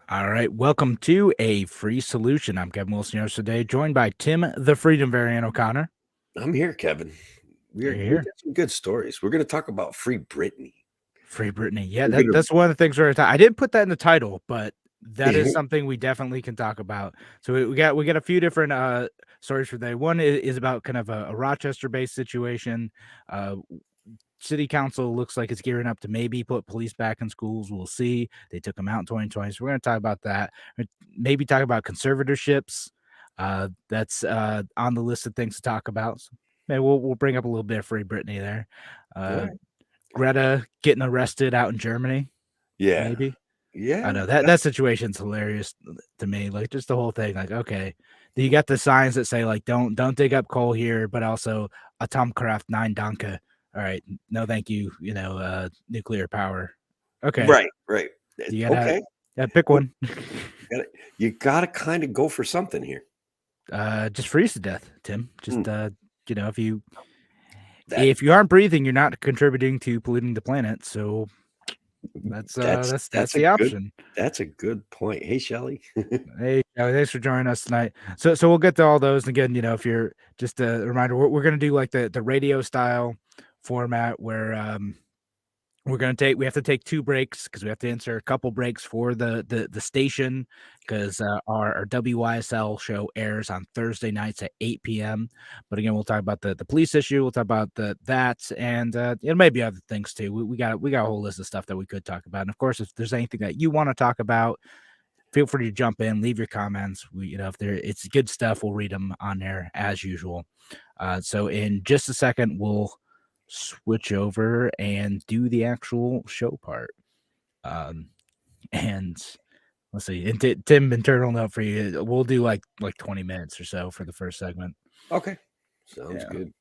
All right, welcome to A Free Solution. I'm Kevin Wilson here today, joined by Tim the Freedom Variant O'Connor. I'm here, Kevin. You're We here. got some good stories. We're going to talk about Free Britney. Free Brittany. Yeah, We're that, going that's one of the things I didn't put that in the title, but that is to something we definitely can talk about. So we got a few different stories for today. One is about kind of a Rochester-based situation. Uh, City Council looks like it's gearing up to maybe put police back in schools. We'll see. They took them out in 2020, so we're going to talk about that. Maybe talk about conservatorships. That's on the list of things to talk about. So maybe we'll bring up a little bit of Free Britney there. All Uh, right. Greta getting arrested out in Germany. Yeah. Maybe I Yeah. know that situation's hilarious to me. Like just the whole thing. Like okay, you got the signs that say like don't dig up coal here, but also Atomkraft 9 Danke. All right, no thank you. Nuclear power. Okay, Right. Right. you gotta Okay. yeah, pick Well, one. you got to kind of go for something here. Just freeze to death, Tim. Hmm, Just if you that if you aren't breathing, you're not contributing to polluting the planet. So that's that's that's a the good option. that's a good point. Hey, Shelly. Hey, thanks for joining us tonight. So we'll get to all those. And again, if you're just a reminder, we're gonna do like the radio style format where we have to take 2 breaks because we have to answer a couple breaks for the station 'cause, our WYSL show airs on Thursday nights at 8 p.m. But again, we'll talk about the police issue, we'll talk about that, and, it may be other things too. We got a whole list of stuff that we could talk about, and of course, if there's anything that you wanna talk about, feel free to jump in, leave your comments. If it's good stuff, we'll read them on there as usual. So in just a second, we'll switch over and do the actual show part. Um, and let's see, and Tim, internal note for you, we'll do like 20 minutes or so for the first segment. Okay. Sounds Yeah. good.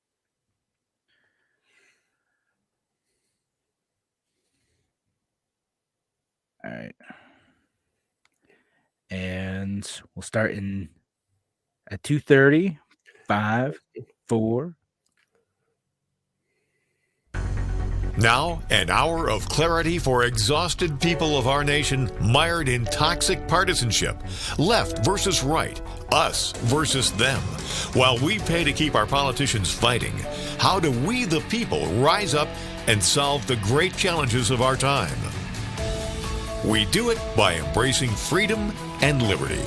All right. And we'll start in at 2:30, 5, 4. Now, an hour of clarity for exhausted people of our nation mired in toxic partisanship. Left versus right, us versus them. While we pay to keep our politicians fighting, how do we, the people, rise up and solve the great challenges of our time? We do it by embracing freedom and liberty.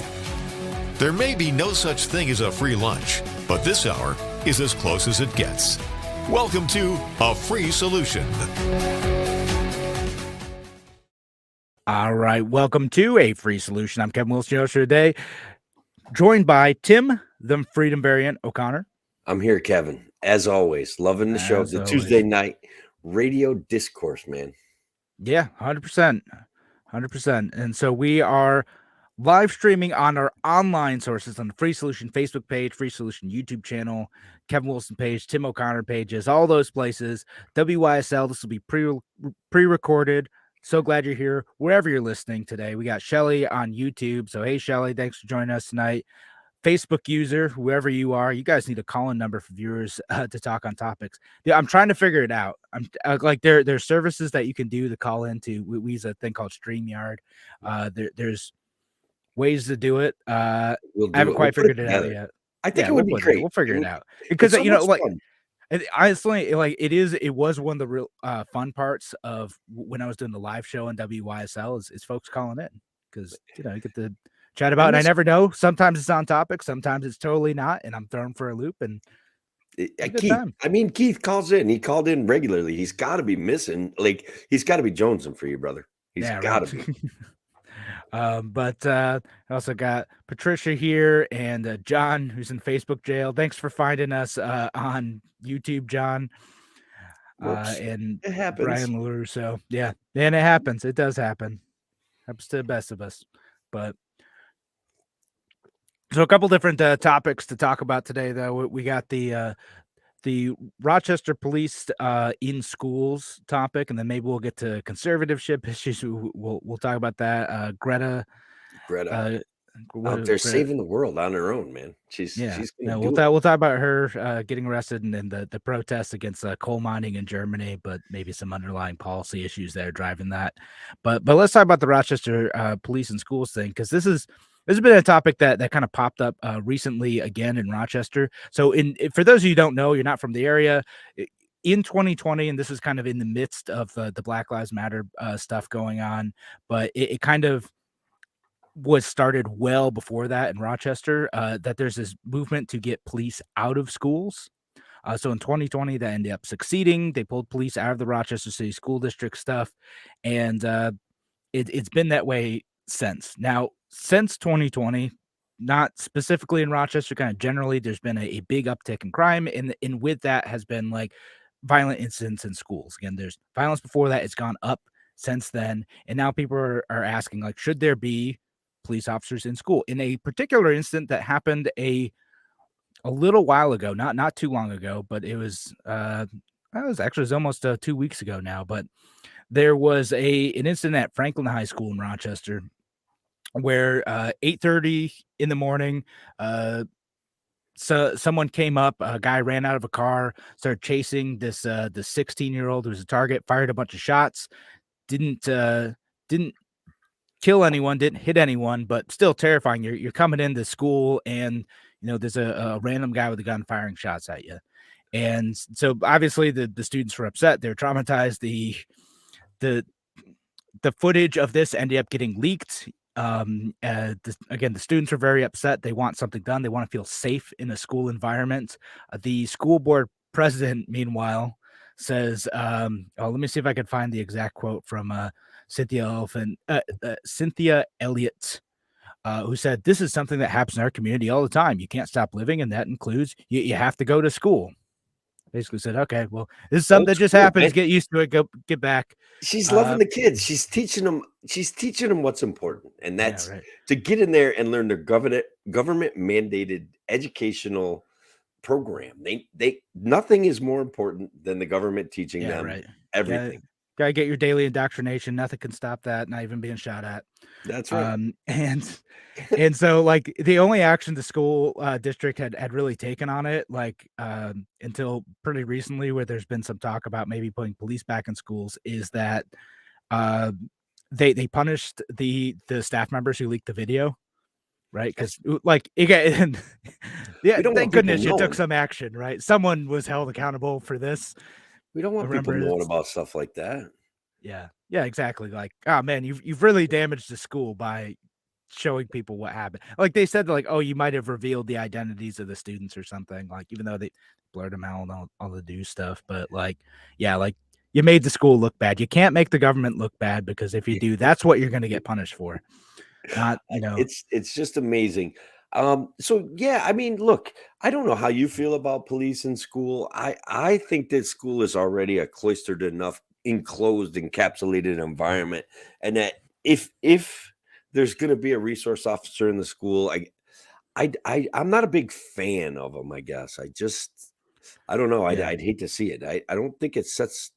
There may be no such thing as a free lunch, but this hour is as close as it gets. Welcome to A Free Solution. All right, welcome to A Free Solution. I'm Kevin Wilson today, joined by Tim, the Freedom Variant O'Connor. I'm here, Kevin. As always, loving the show. As The always. Tuesday night radio discourse, man. Yeah, 100%. 100%. And so we are live streaming on our online sources on the Free Solution Facebook page, Free Solution YouTube channel, Kevin Wilson page, Tim O'Connor pages, all those places. WYSL, this will be pre-recorded. So glad you're here wherever you're listening today. We got Shelly on YouTube. So hey Shelly, thanks for joining us tonight. Facebook user, whoever you are, you guys need a call-in number for viewers to talk on topics. Yeah, I'm trying to figure it out. I'm like there's services that you can do to call into. We use a thing called StreamYard. There's ways to do it. I We'll do haven't it. We'll quite put it figured it out together. yet. I think Yeah, it would be we'll great. figure it out because It's so much like fun. honestly, like it was one of the real fun parts of when I was doing the live show on WYSL is folks calling in because you get to chat about. I And I miss never know. Sometimes it's on topic, sometimes it's totally not, and I'm thrown for a loop. And it's a good Keith. time. I mean, Keith calls in. He called in regularly. He's got to be missing. Like he's got to be jonesing for you, brother. He's Yeah, got right. to be. But I also got Patricia here and John, who's in Facebook jail. Thanks for finding us on YouTube, John. Whoops. And It happens. Brian LaRusso. Yeah, and it happens. It does happen. Happens to the best of us. But so a couple different topics to talk about today, though. We got the Rochester police in schools topic, and then maybe we'll get to conservatorship issues. We'll talk about that. Greta. Greta. out there saving the world on her own, man. She's gonna no, do we'll talk about her getting arrested and then the protests against coal mining in Germany, but maybe some underlying policy issues there driving that. But let's talk about the Rochester police and schools thing, because this has been a topic that kind of popped up recently again in Rochester. So for those of you who don't know, you're not from the area. In 2020, and this is kind of in the midst of the Black Lives Matter stuff going on, but it kind of was started well before that in Rochester, that there's this movement to get police out of schools. So in 2020, that ended up succeeding. They pulled police out of the Rochester City School District stuff, and it's been that way since. Now, since 2020, not specifically in Rochester, kind of generally, there's been a big uptick in crime, and with that has been like violent incidents in schools. Again, there's violence before that; it's gone up since then, and now people are asking, like, should there be police officers in school? In a particular incident that happened a little while ago, not too long ago, but it was almost 2 weeks ago now. But there was an incident at Franklin High School in Rochester where 8:30 in the morning, so someone came up, a guy ran out of a car, started chasing this 16-year-old who was a target, fired a bunch of shots, didn't kill anyone, didn't hit anyone, but still terrifying. You're coming into school and there's a random guy with a gun firing shots at you. And so obviously the students were upset. They're traumatized. The footage of this ended up getting leaked. Again, the students are very upset. They want something done. They want to feel safe in a school environment. The school board president, meanwhile, says, let me see if I can find the exact quote from Cynthia Elliott, who said, "This is something that happens in our community all the time. You can't stop living, and that includes you have to go to school." Basically said, okay, well, this is something that just happens. Get used to it. Get back. She's loving the kids. She's teaching them what's important. And that's to get in there and learn their government mandated educational program. They nothing is more important than the government teaching them everything. Gotta get your daily indoctrination. Nothing can stop that, not even being shot at. That's right. And so, like, the only action the school district had really taken on it, like, until pretty recently, where there's been some talk about maybe putting police back in schools, is that they punished the staff members who leaked the video, right? Because, like, again, thank goodness you took some action, right? Someone was held accountable for this. We don't want people knowing about stuff like that. Yeah, exactly. Like, oh man, you've really damaged the school by showing people what happened. Like they said, like, oh, you might have revealed the identities of the students or something. Like, even though they blurred them out and all the do stuff, but like, yeah, like you made the school look bad. You can't make the government look bad, because if you do, that's what you're going to get punished for. Not, it's just amazing. So yeah, I mean, look, I don't know how you feel about police in school. I think that school is already a cloistered enough, enclosed, encapsulated environment, and that if there's going to be a resource officer in the school, I'm not a big fan of them. I guess I don't know. I'd hate to see it. I don't think it sets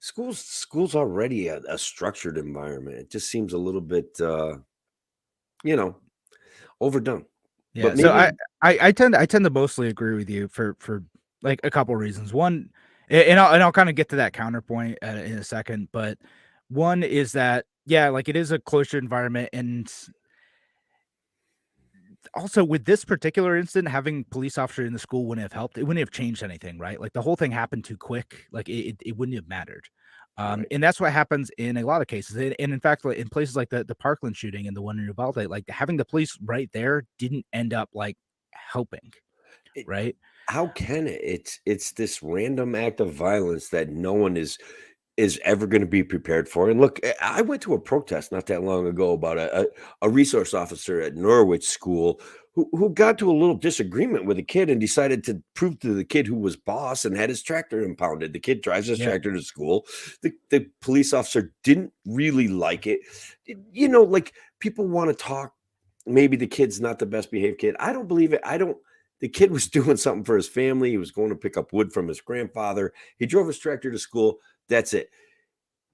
schools already a structured environment. It just seems a little bit, overdone. Yeah, so I tend to mostly agree with you for like a couple reasons. One, and I'll kind of get to that counterpoint in a second, but one is that like it is a cloistered environment, and also with this particular incident, having police officer in the school wouldn't have helped. It wouldn't have changed anything, right? Like the whole thing happened too quick. Like it wouldn't have mattered. And that's what happens in a lot of cases. And in fact, like in places like the Parkland shooting and the one in Uvalde, like having the police right there didn't end up like helping, right? How can it? It's this random act of violence that no one is ever going to be prepared for. And look, I went to a protest not that long ago about a resource officer at Norwich School who got to a little disagreement with a kid and decided to prove to the kid who was boss and had his tractor impounded. The kid drives his tractor to school. The police officer didn't really like it. Like people want to talk. Maybe the kid's not the best behaved kid. I don't believe it. The kid was doing something for his family. He was going to pick up wood from his grandfather. He drove his tractor to school. That's it.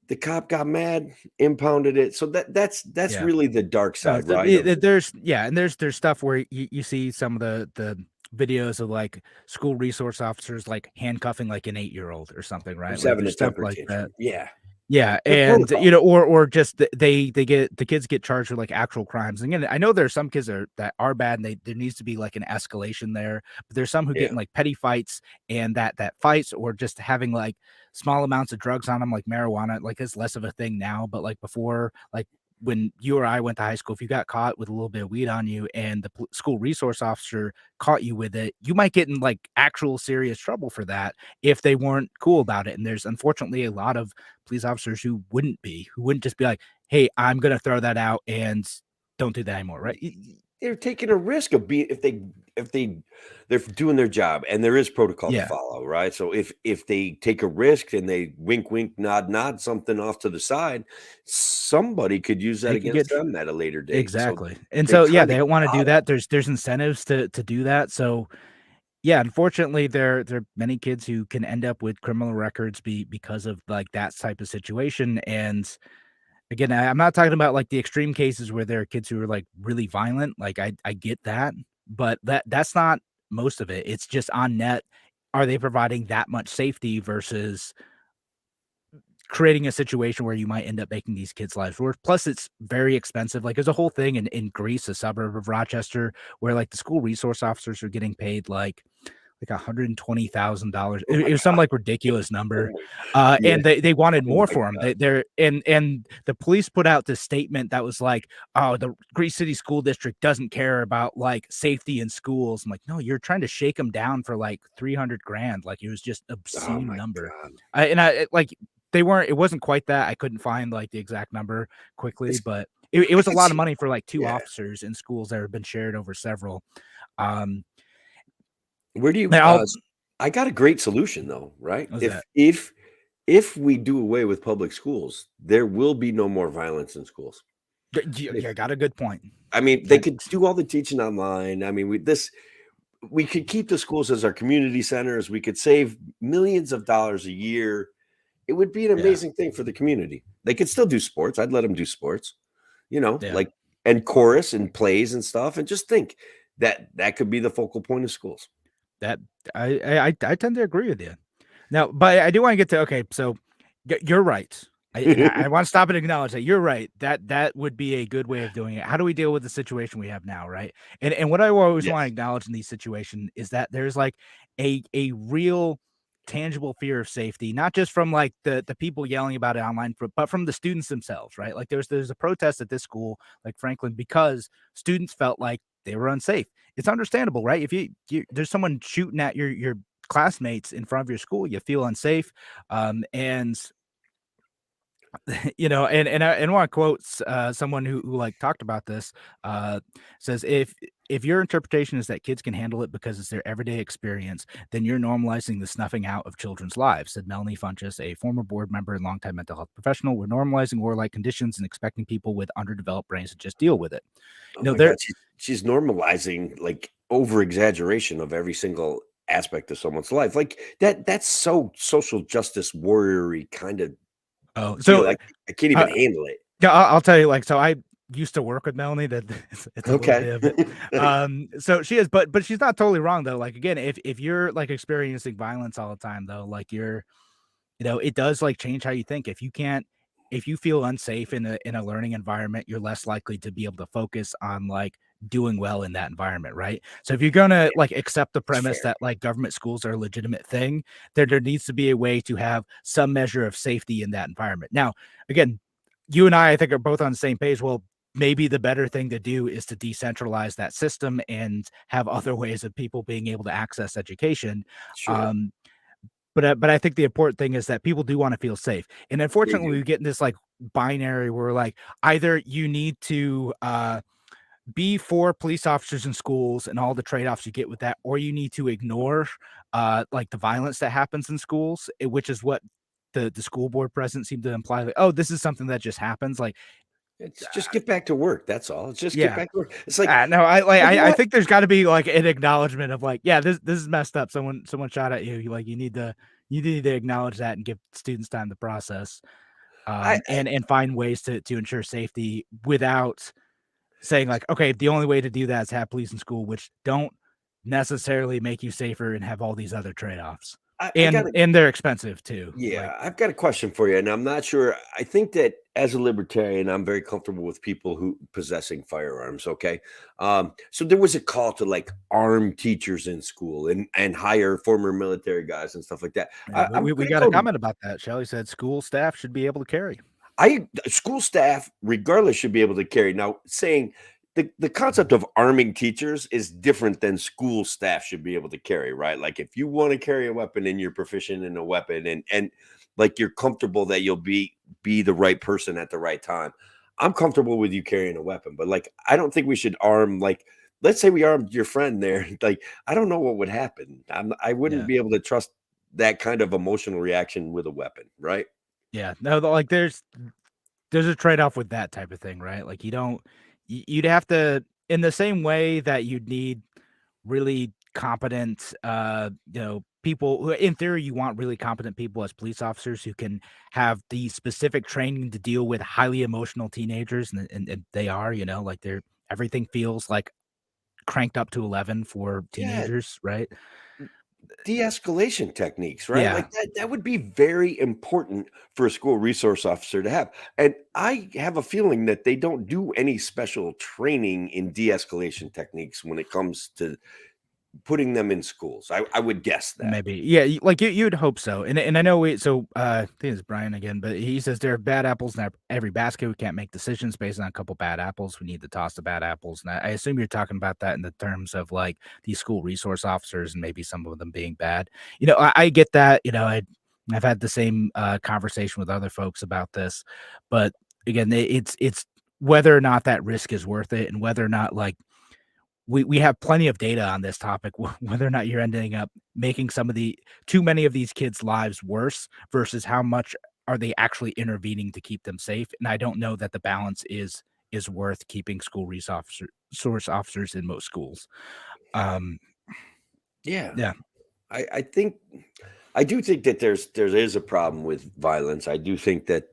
the cop got mad, impounded it. So that's Yeah. really the dark No, side, right? Of there's and there's stuff where you see some of the videos of like school resource officers like handcuffing like an 8-year-old or something, right? who's Like having a there's stuff temper like that. tantrum. Yeah. Yeah, There's and protocol. or just they get the kids get charged with like actual crimes. And again, I know there are some kids that are bad, and there needs to be like an escalation there. But there's some who get Yeah. in like petty fights, and that fights or just having like small amounts of drugs on them, like marijuana, like is less of a thing now. But like before, like when you or I went to high school, if you got caught with a little bit of weed on you and the school resource officer caught you with it, you might get in like actual serious trouble for that if they weren't cool about it. And there's unfortunately a lot of police officers who wouldn't just be like, "Hey, I'm gonna throw that out and don't do that anymore," right? They're taking a risk of being if they're doing their job, and there is protocol to Yeah, follow, right? So if they take a risk and they wink, wink, nod, nod something off to the side, somebody could use that they could against get them at a later date. So exactly. And they so yeah, kind of they don't want to do got 'em. that. There's incentives to do that. So yeah, unfortunately, there are many kids who can end up with criminal records because of like that type of situation. And again, I'm not talking about like the extreme cases where there are kids who are like really violent. Like I get that, but that's not most of it. It's just on net. Are they providing that much safety versus creating a situation where you might end up making these kids' lives worse? Plus, it's very expensive. Like there's a whole thing in Greece, a suburb of Rochester, where like the school resource officers are getting paid like $120,000. Oh my It was some god. like ridiculous Oh number, my yeah. and they wanted Oh more my for him. god. They're and the police put out this statement that was like, "Oh, the Greece City School District doesn't care about like safety in schools." I'm like, "No, you're trying to shake them down for like 300 grand." Like it was just Oh obscene my number. god. Like they weren't. It wasn't quite that. I couldn't find like the exact number quickly, It's but it I was a can lot of see money for like two yeah. officers in schools that have been shared over several. Um, Where do you now, I got a great solution though, right? what was If that? if we do away with public schools, there will be no more violence in schools. If Yeah, got a good point. I mean, they That could do all the teaching online. I mean, we could keep the schools as our community centers. We could save millions of dollars a year. It would be an yeah, amazing thing for the community. They could still do sports. I'd let them do sports, yeah. like and chorus and plays and stuff. And just think that that could be the focal point of schools. That I tend to agree with you. Now, but I do wanna get to okay, so you're right. I wanna stop and acknowledge that you're right. That would be a good way of doing it. How do we deal with the situation we have now, right? And what I always wanna Yes. acknowledge in these situations is that there's like a real tangible fear of safety, not just from like the people yelling about it online, but from the students themselves, right? Like there's a protest at this school, like Franklin, because students felt like they were unsafe. It's understandable, right? If there's someone shooting at your classmates in front of your school, you feel unsafe. And and I want to quote someone who like talked about this. Says if your interpretation is that kids can handle it because it's their everyday experience, then you're normalizing the snuffing out of children's lives," said Melanie Funchess, a former board member and longtime mental health professional. "We're normalizing warlike conditions and expecting people with underdeveloped brains to just deal with it." Oh You know, my there god, she's normalizing, like, over exaggeration of every single aspect of someone's life, like, that's so social justice warrior-y kinda oh, deal, so I can't even uh, handle it. yeah, I'll tell you, like, so I used to work with Melanie, that it's a little Okay. bit of it. So she is, but she's not totally wrong though. Like again, if you're like experiencing violence all the time though, like it does like change how you think. If you feel unsafe in a learning environment, you're less likely to be able to focus on like doing well in that environment, right? So if you're gonna like accept the It's premise fair. that like government schools are a legitimate thing, there needs to be a way to have some measure of safety in that environment. Now, again, you and I think, are both on the same page. Well, maybe the better thing to do is to decentralize that system and have other ways of people being able to access education. Sure. Um, but I think the important thing is that people do want to feel safe. And They unfortunately, do. we get in this like binary where like either you need to be for police officers in schools and all the trade-offs you get with that, or you need to ignore like the violence that happens in schools, which is what the school board president seemed to imply, like, oh, this is something that just happens. Like, It's just get back to work, that's all. It's just get yeah. back to work. It's like, No, I like you know I what? think there's gotta be like an acknowledgement of like, yeah, this is messed up. Someone shot at you. Like you need to acknowledge that and give students time to process. I and find ways to ensure safety without saying like, okay, the only way to do that is have police in school, which don't necessarily make you safer and have all these other trade-offs. I got And they're expensive too. Like, Yeah, I've got a question for you, and I'm not sure. I think that as a libertarian, I'm very comfortable with people who possessing firearms. Okay, so there was a call to like arm teachers in school and hire former military guys and stuff like that. yeah, I'm we going to got a go to comment about that. Shelley said school staff should be able to carry. school staff, regardless, should be able to carry. Now, saying the concept of arming teachers is different than school staff should be able to carry, right? Like if you want to carry a weapon and you're proficient in a weapon and like you're comfortable that you'll be the right person at the right time. I'm comfortable with you carrying a weapon, but like I don't think we should arm like let's say we armed your friend there. Like I don't know what would happen. I wouldn't Yeah. be able to trust that kind of emotional reaction with a weapon, right? Yeah. No, like there's a trade-off with that type of thing, right? Like you don't you'd have to in the same way that you'd need really competent people who in theory you want really competent people as police officers who can have the specific training to deal with highly emotional teenagers and they are, like they're everything feels like cranked up to 11 for Yeah, teenagers, right? de-escalation techniques, right? Yeah. Like that would be very important for a school resource officer to have. And I have a feeling that they don't do any special training in de-escalation techniques when it comes to putting them in schools. I would guess that. Maybe. Yeah, like you'd hope so. And I know I think it's Brian again, but he says there are bad apples in every basket. We can't make decisions based on a couple bad apples. We need to toss the bad apples. And I assume you're talking about that in the terms of like these school resource officers and maybe some of them being bad. I get that. I've had the same conversation with other folks about this, but again, it's whether or not that risk is worth it and whether or not like we have plenty of data on this topic, whether or not you're ending up making too many of these kids' lives worse versus how much are they actually intervening to keep them safe. And I don't know that the balance is worth keeping school source officers in most schools. Um, Yeah. yeah, I think I do think that there is a problem with violence. I do think that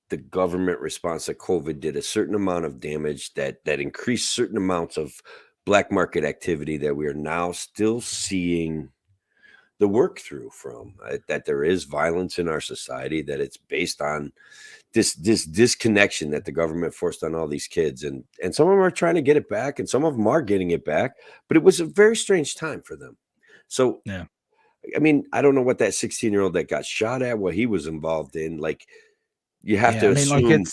the government response to COVID did a certain amount of damage that increased certain amounts of black market activity that we are now still seeing the work through from that there is violence in our society, that it's based on this disconnection that the government forced on all these kids, and some of them are trying to get it back and some of them are getting it back, but it was a very strange time for them. So yeah, I mean, I don't know what that 16-year-old that got shot at, what he was involved in. Like, you have yeah. to I mean, like assume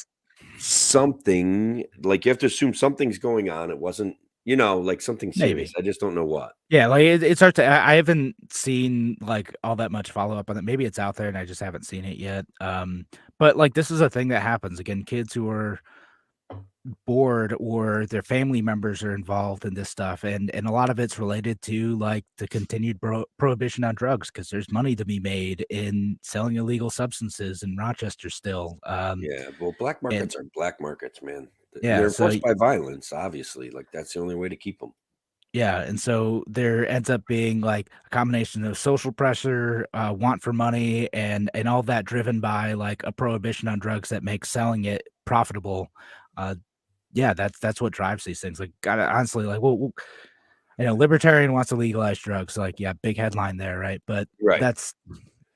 something, like, you have to assume something's going on. It wasn't, like something serious. maybe. I just don't know what. Yeah, like it's hard to. I haven't seen like all that much follow up on it. Maybe it's out there and I just haven't seen it yet. But like this is a thing that happens again. Kids who are bored or their family members are involved in this stuff, and a lot of it's related to like the continued prohibition on drugs because there's money to be made in selling illegal substances in Rochester still. Yeah, well, black And markets are black markets, man. yeah, They're so enforced by violence, obviously. Like, that's the only way to keep them. yeah, and so there ends up being like a combination of social pressure, want for money, and all that driven by like a prohibition on drugs that makes selling it profitable. Uh, yeah, that's what drives these things. Like, God, honestly, like, libertarian wants to legalize drugs. Like, yeah, big headline there, right? Right.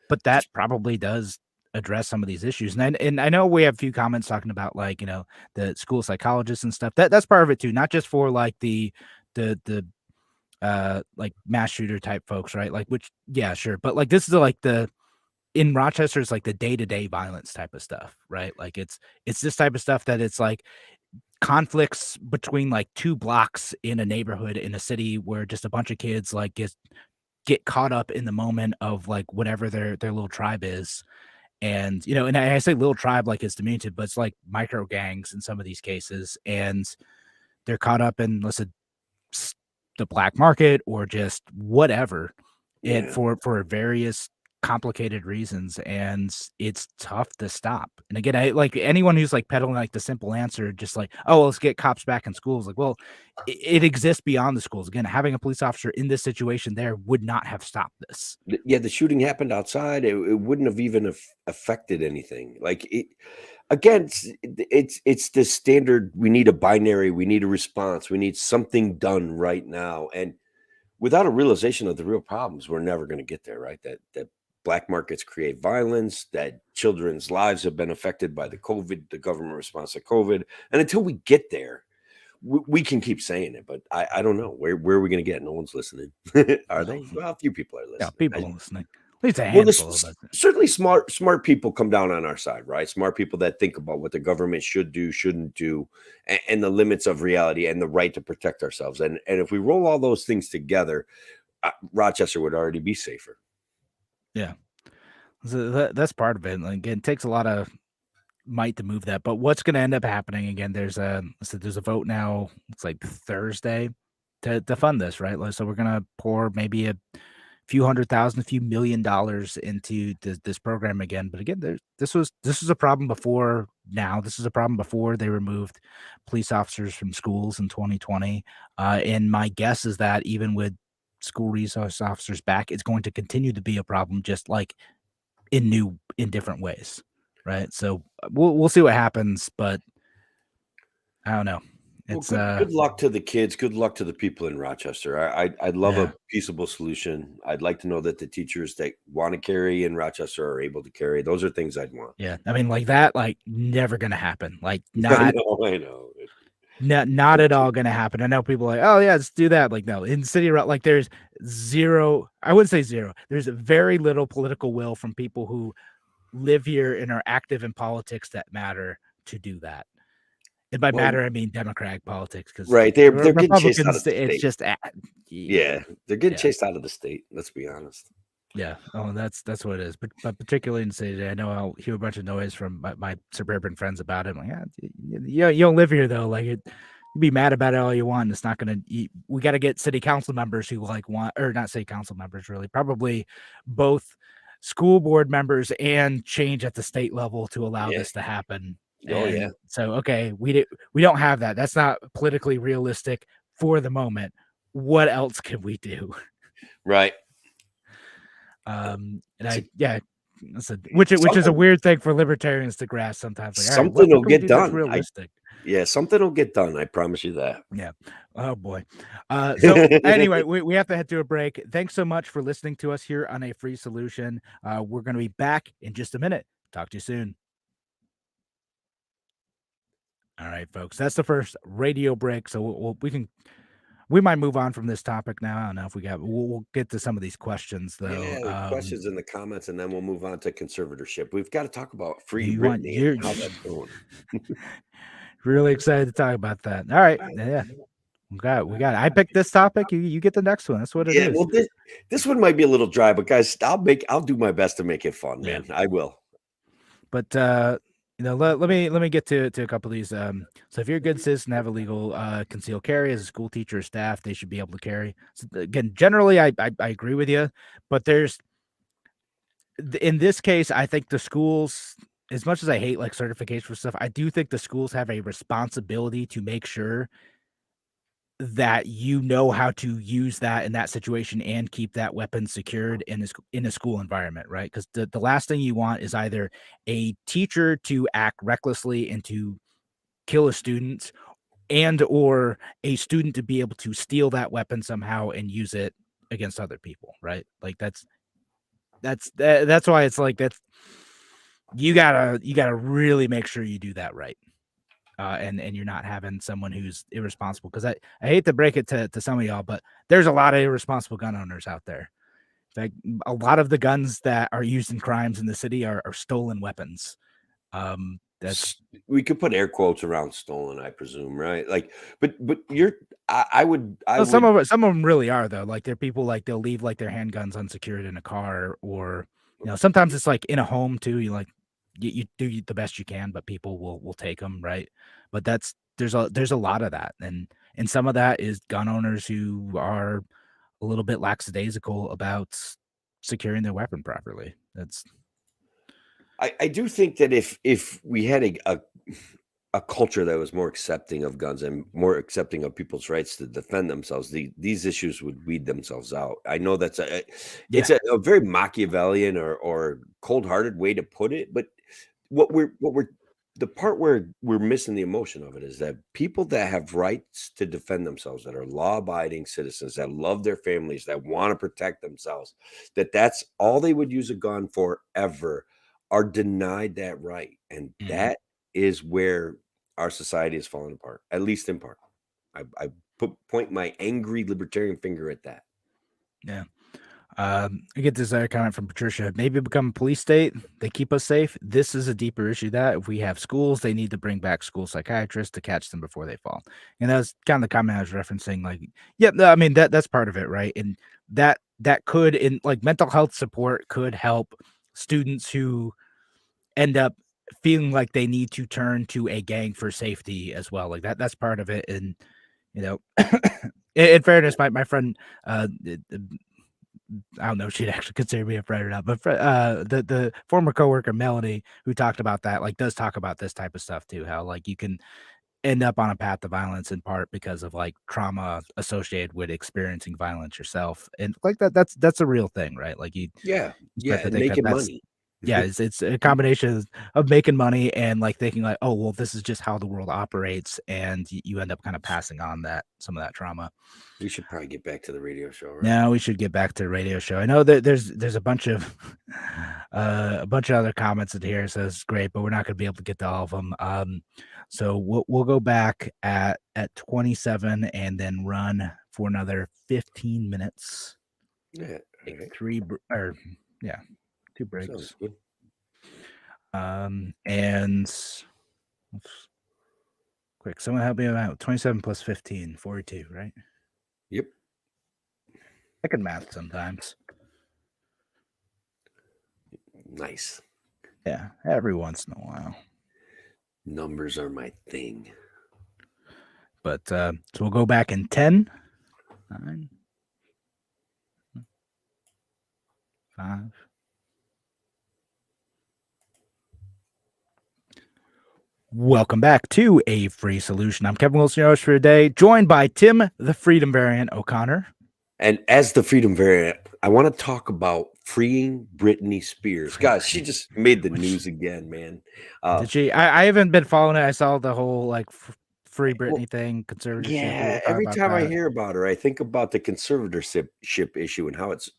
But that probably does address some of these issues. And I know we have a few comments talking about like the school psychologists and stuff. That's part of it too, not just for like the like mass shooter type folks, right? Like, which yeah, sure, but like this is like the in Rochester, it's like the day-to-day violence type of stuff, right? Like it's this type of stuff that it's like conflicts between like two blocks in a neighborhood in a city where just a bunch of kids like get caught up in the moment of like whatever their little tribe is. And and I say little tribe like it's diminutive, but it's like micro gangs in some of these cases, and they're caught up in the black market or just whatever it Yeah. for various complicated reasons, and it's tough to stop. And again, I like anyone who's like peddling like the simple answer, just like, oh well, let's get cops back in schools. Like, well, it exists beyond the schools. Again, having a police officer in this situation there would not have stopped this. Yeah, the shooting happened outside. It wouldn't have even affected anything. Like, again, it's the standard. We need a binary. We need a response. We need something done right now. And without a realization of the real problems, we're never going to get there, right? That black markets create violence, that children's lives have been affected by the government response to COVID. And until we get there, we can keep saying it, but I don't know. Where are we going to get? No one's listening. Are they? Well, a few people are Yeah, listening. people listening. At least a Well, handful of us. certainly smart people come down on our side, right? Smart people that think about what the government should do, shouldn't do, and the limits of reality and the right to protect ourselves. And if we roll all those things together, Rochester would already be safer. Yeah. So that's part of it. Like, again, it takes a lot of might to move that. But what's going to end up happening again? There's a vote now. It's like Thursday to fund this, right? So we're going to pour maybe a few $100,000, a few $1 million into this program again. But again, this was a problem before. Now this is a problem before they removed police officers from schools in 2020. And my guess is that even with school resource officers back, it's going to continue to be a problem, just like in different ways, right? So we'll see what happens, but I don't know. It's good luck to the kids. Good luck to the people in Rochester. I'd love Yeah. a peaceable solution. I'd like to know that the teachers that want to carry in Rochester are able to carry. Those are things I'd want. yeah. I mean, like that, like never gonna happen. Like I not know. not at all gonna happen. I know people are like, oh yeah, let's do that. Like no, in city, like there's zero. I wouldn't say zero. There's very little political will from people who live here and are active in politics that matter to do that. And by Well, matter, I mean Democratic politics, because right. They're getting chased out Republicans, of the it's state. just Yeah, they're getting Yeah. chased out of the state. Let's be honest. Yeah. Oh, that's what it is. But particularly in the city, I know I'll hear a bunch of noise from my suburban friends about it. I'm like, you don't live here though. Like you be mad about it all you want. It's not gonna. We got to get city council members who like want, or not city council members, really, probably both school board members and change at the state level to allow Yeah. this to happen. Oh, yeah. And so okay, we don't have that. That's not politically realistic for the moment. What else can we do? Right. And It's which is a something- weird thing for libertarians to grasp sometimes. Like, all right, something what will can we get do that's done. realistic. Yeah, something will get done. I promise you that. Yeah. Oh boy. So anyway, we have to head to a break. Thanks so much for listening to us here on A Free Solution. We're going to be back in just a minute. Talk to you soon. All right, folks. That's the first radio break. So we might move on from this topic now. I don't know if we'll get to some of these questions though. Yeah, questions in the comments, and then we'll move on to conservatorship. We've got to talk about free You want- Britney you're- and how that's going. Really excited to talk about that. All right. Yeah. We got it. I picked this topic. You get the next one. That's what it Yeah, is. well, this one might be a little dry, but guys, I'll do my best to make it fun, Yeah. man. I will. But let me get to a couple of these. So if you're a good citizen, have a legal concealed carry as a school teacher or staff, they should be able to carry. So again, generally, I agree with you, but in this case, I think the schools, as much as I hate like certification for stuff, I do think the schools have a responsibility to make sure that you know how to use that in that situation and keep that weapon secured in a school environment, right? Because the last thing you want is either a teacher to act recklessly and to kill a student, and or a student to be able to steal that weapon somehow and use it against other people, right? Like that's why it's like you gotta really make sure you do that right. And you're not having someone who's irresponsible, because I hate to break it to some of y'all, but there's a lot of irresponsible gun owners out there. In fact, a lot of the guns that are used in crimes in the city are stolen weapons. That's We could put air quotes around stolen, I presume, right? Like, but some of them really are though. Like they're people like they'll leave like their handguns unsecured in a car, or sometimes it's like in a home too. You like you do the best you can, but people will take them, right? But there's a lot of that, and some of that is gun owners who are a little bit lackadaisical about securing their weapon properly. I do think that if we had a culture that was more accepting of guns and more accepting of people's rights to defend themselves, these issues would weed themselves out. I know that's it's a very Machiavellian or cold-hearted way to put it, but what we're the part where we're missing the emotion of it is that people that have rights to defend themselves, that are law-abiding citizens, that love their families, that want to protect themselves, that's all they would use a gun for ever, are denied that right. And that is where our society is falling apart, at least in part. I point my angry libertarian finger at that. Yeah. I get this other comment from Patricia. Maybe become a police state. They keep us safe. This is a deeper issue. That if we have schools, they need to bring back school psychiatrists to catch them before they fall. And that was kind of the comment I was referencing. Like, yeah, no, I mean that's part of it, right? And that could, in like mental health support, could help students who end up feeling like they need to turn to a gang for safety as well. Like that's part of it. And you know, in fairness, my friend, I don't know if she'd actually consider me a friend or not, but the former coworker Melanie, who talked about that, like does talk about this type of stuff too, how like you can end up on a path to violence in part because of like trauma associated with experiencing violence yourself, and like that's a real thing, right? Like you start to And think making that's money. yeah, it's a combination of making money and like thinking like, oh well, this is just how the world operates, and you end up kind of passing on some of that trauma. We should probably get back to the radio show, right? Now we should get back to the radio show. I know that there's a bunch of other comments in here. So it's great, but we're not going to be able to get to all of them. So we'll go back at 27 and then run for another 15 minutes. Yeah, Take two breaks. sounds good. And quick, someone help me out. 27 plus 15, 42, right? Yep. I can math sometimes. Nice. Yeah, every once in a while. Numbers are my thing. But so we'll go back in 10, 9, 5. Welcome back to A Free Solution. I'm Kevin Wilson, your host for today, joined by Tim, the Freedom Variant O'Connor. And as the Freedom Variant, I want to talk about freeing Britney Spears. Guys, she just made the news again, man. Did she? I haven't been following it. I saw the whole like free Britney thing, conservatorship. Yeah, every time I hear about her, I think about the conservatorship issue and how it's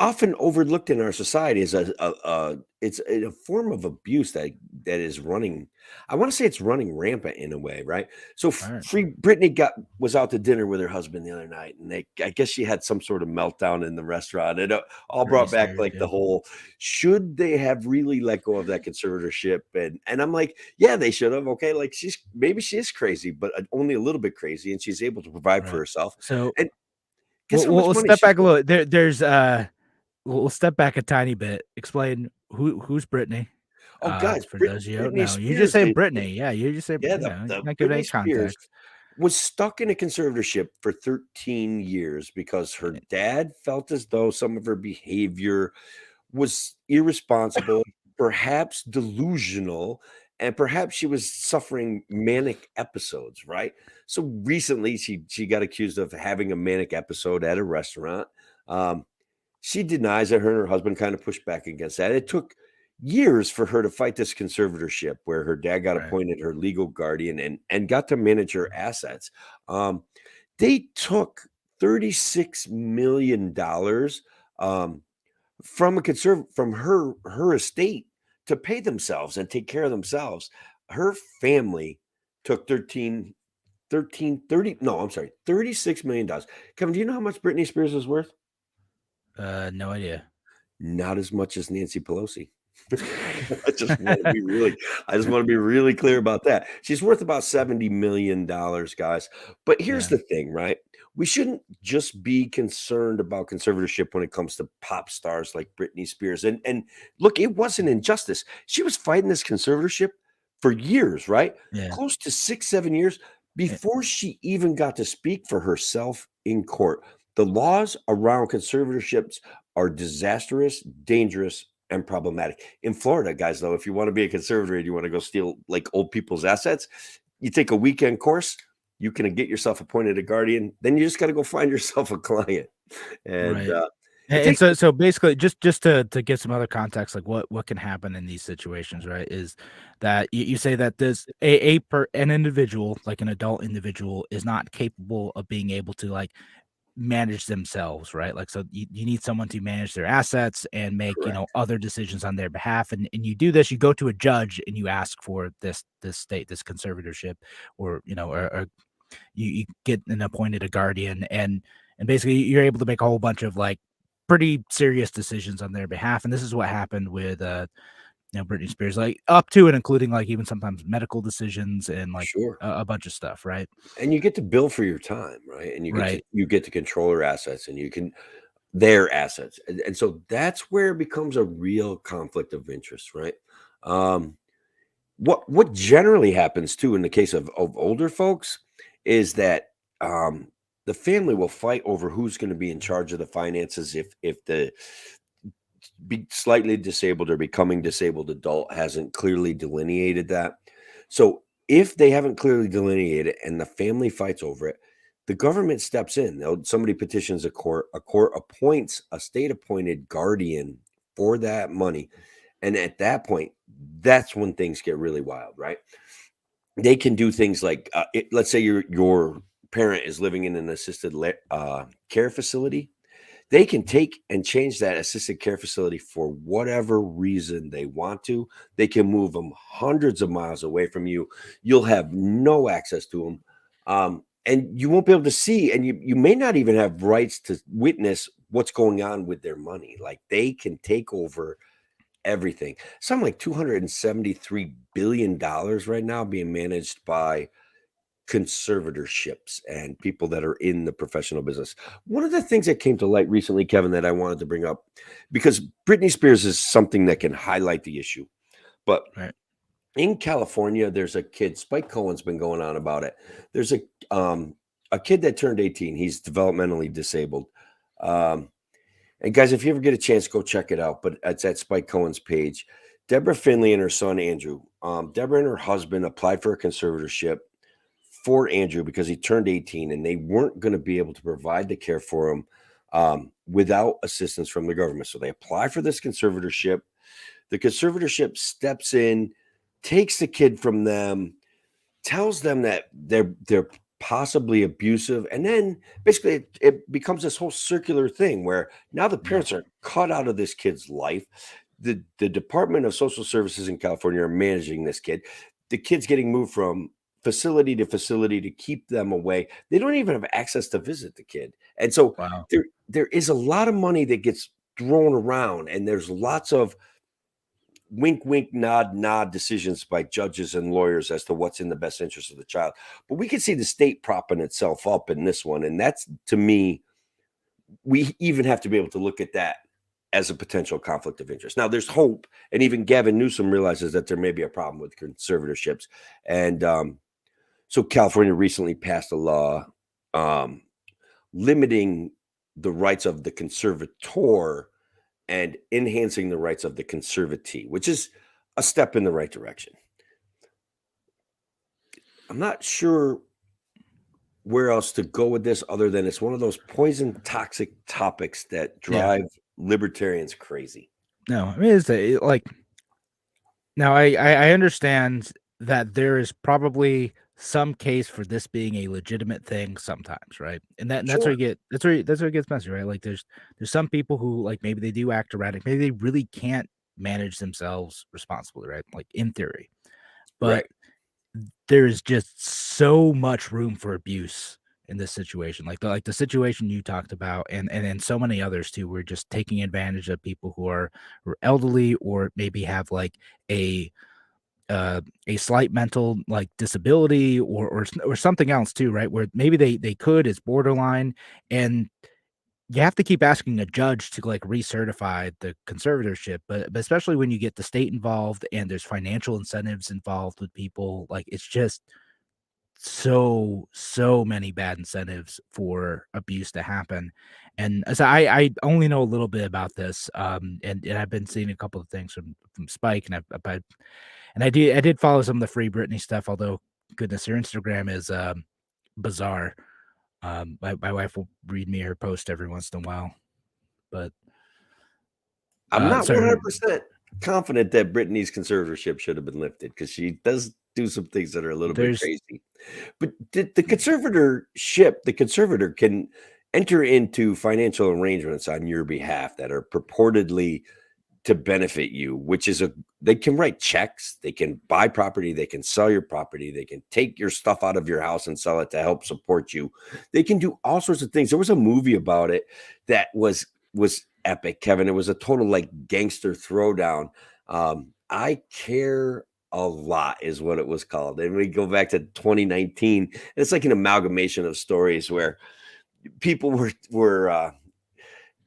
often overlooked in our society as it's a form of abuse that is running. I want to say it's running rampant in a way, right? So Free Britney was out to dinner with her husband the other night, and I guess she had some sort of meltdown in the restaurant. It all brought back like the whole, should they have really let go of that conservatorship? And I'm like, yeah, they should have. Okay, like maybe she is crazy, but only a little bit crazy, and she's able to provide for herself. So and we'll step back a little. There's we'll step back a tiny bit. Explain who's Britney. Oh, guys, for those of you don't know, you just say Britney. Yeah, you just say Britney Spears was stuck in a conservatorship for 13 years because her dad felt as though some of her behavior was irresponsible, perhaps delusional, and perhaps she was suffering manic episodes, right? So recently she got accused of having a manic episode at a restaurant. She denies that her and her husband kind of pushed back against that. It took years for her to fight this conservatorship where her dad got appointed her legal guardian and got to manage her assets. They took $36 million from her estate to pay themselves and take care of themselves. Her family took $36 million. Kevin, do you know how much Britney Spears is worth? No idea. Not as much as Nancy Pelosi. I just want to be really clear about that. She's worth about $70 million, guys. But here's the thing, right? We shouldn't just be concerned about conservatorship when it comes to pop stars like Britney Spears. And look, it was an injustice. She was fighting this conservatorship for years, right? Yeah. Close to 6-7 years before she even got to speak for herself in court. The laws around conservatorships are disastrous, dangerous, and problematic. In Florida, guys, though, if you want to be a conservator and you want to go steal like old people's assets, you take a weekend course, you can get yourself appointed a guardian, then you just got to go find yourself a client. And It And takes so basically, just to get some other context, like what can happen in these situations, right? Is that you say that this an individual, like an adult individual, is not capable of being able to like manage themselves, right? Like, so you need someone to manage their assets and make, correct. other decisions on their behalf. And you do this, you go to a judge and you ask for this conservatorship, or, or you get an appointed a guardian, and basically you're able to make a whole bunch of like pretty serious decisions on their behalf. And this is what happened with Britney Spears, like up to and including like even sometimes medical decisions and like Sure. a bunch of stuff, right? And you get to bill for your time, right? And Right. you get to control their assets, and you can their assets. And so that's where it becomes a real conflict of interest, right? Um, what generally happens too in the case of older folks is that the family will fight over who's going to be in charge of the finances if the slightly disabled or becoming disabled adult hasn't clearly delineated that. So if they haven't clearly delineated and the family fights over it, the government steps in. Somebody petitions a court appoints a state appointed guardian for that money. And at that point, that's when things get really wild, right? They can do things like, let's say your parent is living in an assisted care facility. They can take and change that assisted care facility for whatever reason they want to. They can move them hundreds of miles away from you. You'll have no access to them. And you won't be able to see, and you may not even have rights to witness what's going on with their money. Like they can take over everything. Something like $273 billion right now being managed by conservatorships and people that are in the professional business. One of the things that came to light recently, Kevin, that I wanted to bring up, because Britney Spears is something that can highlight the issue. But Right. in California, there's a kid, Spike Cohen's been going on about it. There's a kid that turned 18. He's developmentally disabled. And guys, if you ever get a chance, go check it out. But it's at Spike Cohen's page. Deborah Finley and her son Andrew. Deborah and her husband applied for a conservatorship for Andrew because he turned 18 and they weren't going to be able to provide the care for him without assistance from the government. So they apply for this conservatorship. The conservatorship steps in, takes the kid from them, tells them that they're possibly abusive, and then basically it becomes this whole circular thing where now the Yeah. parents are cut out of this kid's life. The Department of Social Services in California are managing this kid. The kid's getting moved from facility to facility to keep them away. They don't even have access to visit the kid. And so Wow. there is a lot of money that gets thrown around, and there's lots of wink, wink, nod, nod decisions by judges and lawyers as to what's in the best interest of the child. But we can see the state propping itself up in this one. And that's, to me, we even have to be able to look at that as a potential conflict of interest. Now, there's hope. And even Gavin Newsom realizes that there may be a problem with conservatorships. And so California recently passed a law limiting the rights of the conservator and enhancing the rights of the conservatee, which is a step in the right direction. I'm not sure where else to go with this other than it's one of those poison toxic topics that Yeah. drive libertarians crazy. No, I mean, like, now I understand that there is probably some case for this being a legitimate thing sometimes, right? And that's where Sure. you get that's where it gets messy, right? Like there's some people who like maybe they do act erratic, maybe they really can't manage themselves responsibly, right? Like in theory. Right. But there's just so much room for abuse in this situation. Like the situation you talked about, and so many others too. We're just taking advantage of people who are elderly or maybe have like a slight mental like disability or something else too, right? Where maybe they could is borderline, and you have to keep asking a judge to like recertify the conservatorship, but especially when you get the state involved and there's financial incentives involved with people, like it's just so many bad incentives for abuse to happen. And so I only know a little bit about this, and I've been seeing a couple of things from Spike, and I did follow some of the Free Britney stuff, although goodness, her Instagram is bizarre. My wife will read me her post every once in a while. But I'm not sorry, 100% confident that Britney's conservatorship should have been lifted because she does do some things that are a little bit there's crazy. But the conservatorship, the conservator can enter into financial arrangements on your behalf that are purportedly to benefit you, which is they can write checks, they can buy property, they can sell your property, they can take your stuff out of your house and sell it to help support you. They can do all sorts of things. There was a movie about it that was epic, Kevin. It was a total like gangster throwdown. I Care a Lot is what it was called. And we go back to 2019. It's like an amalgamation of stories where people were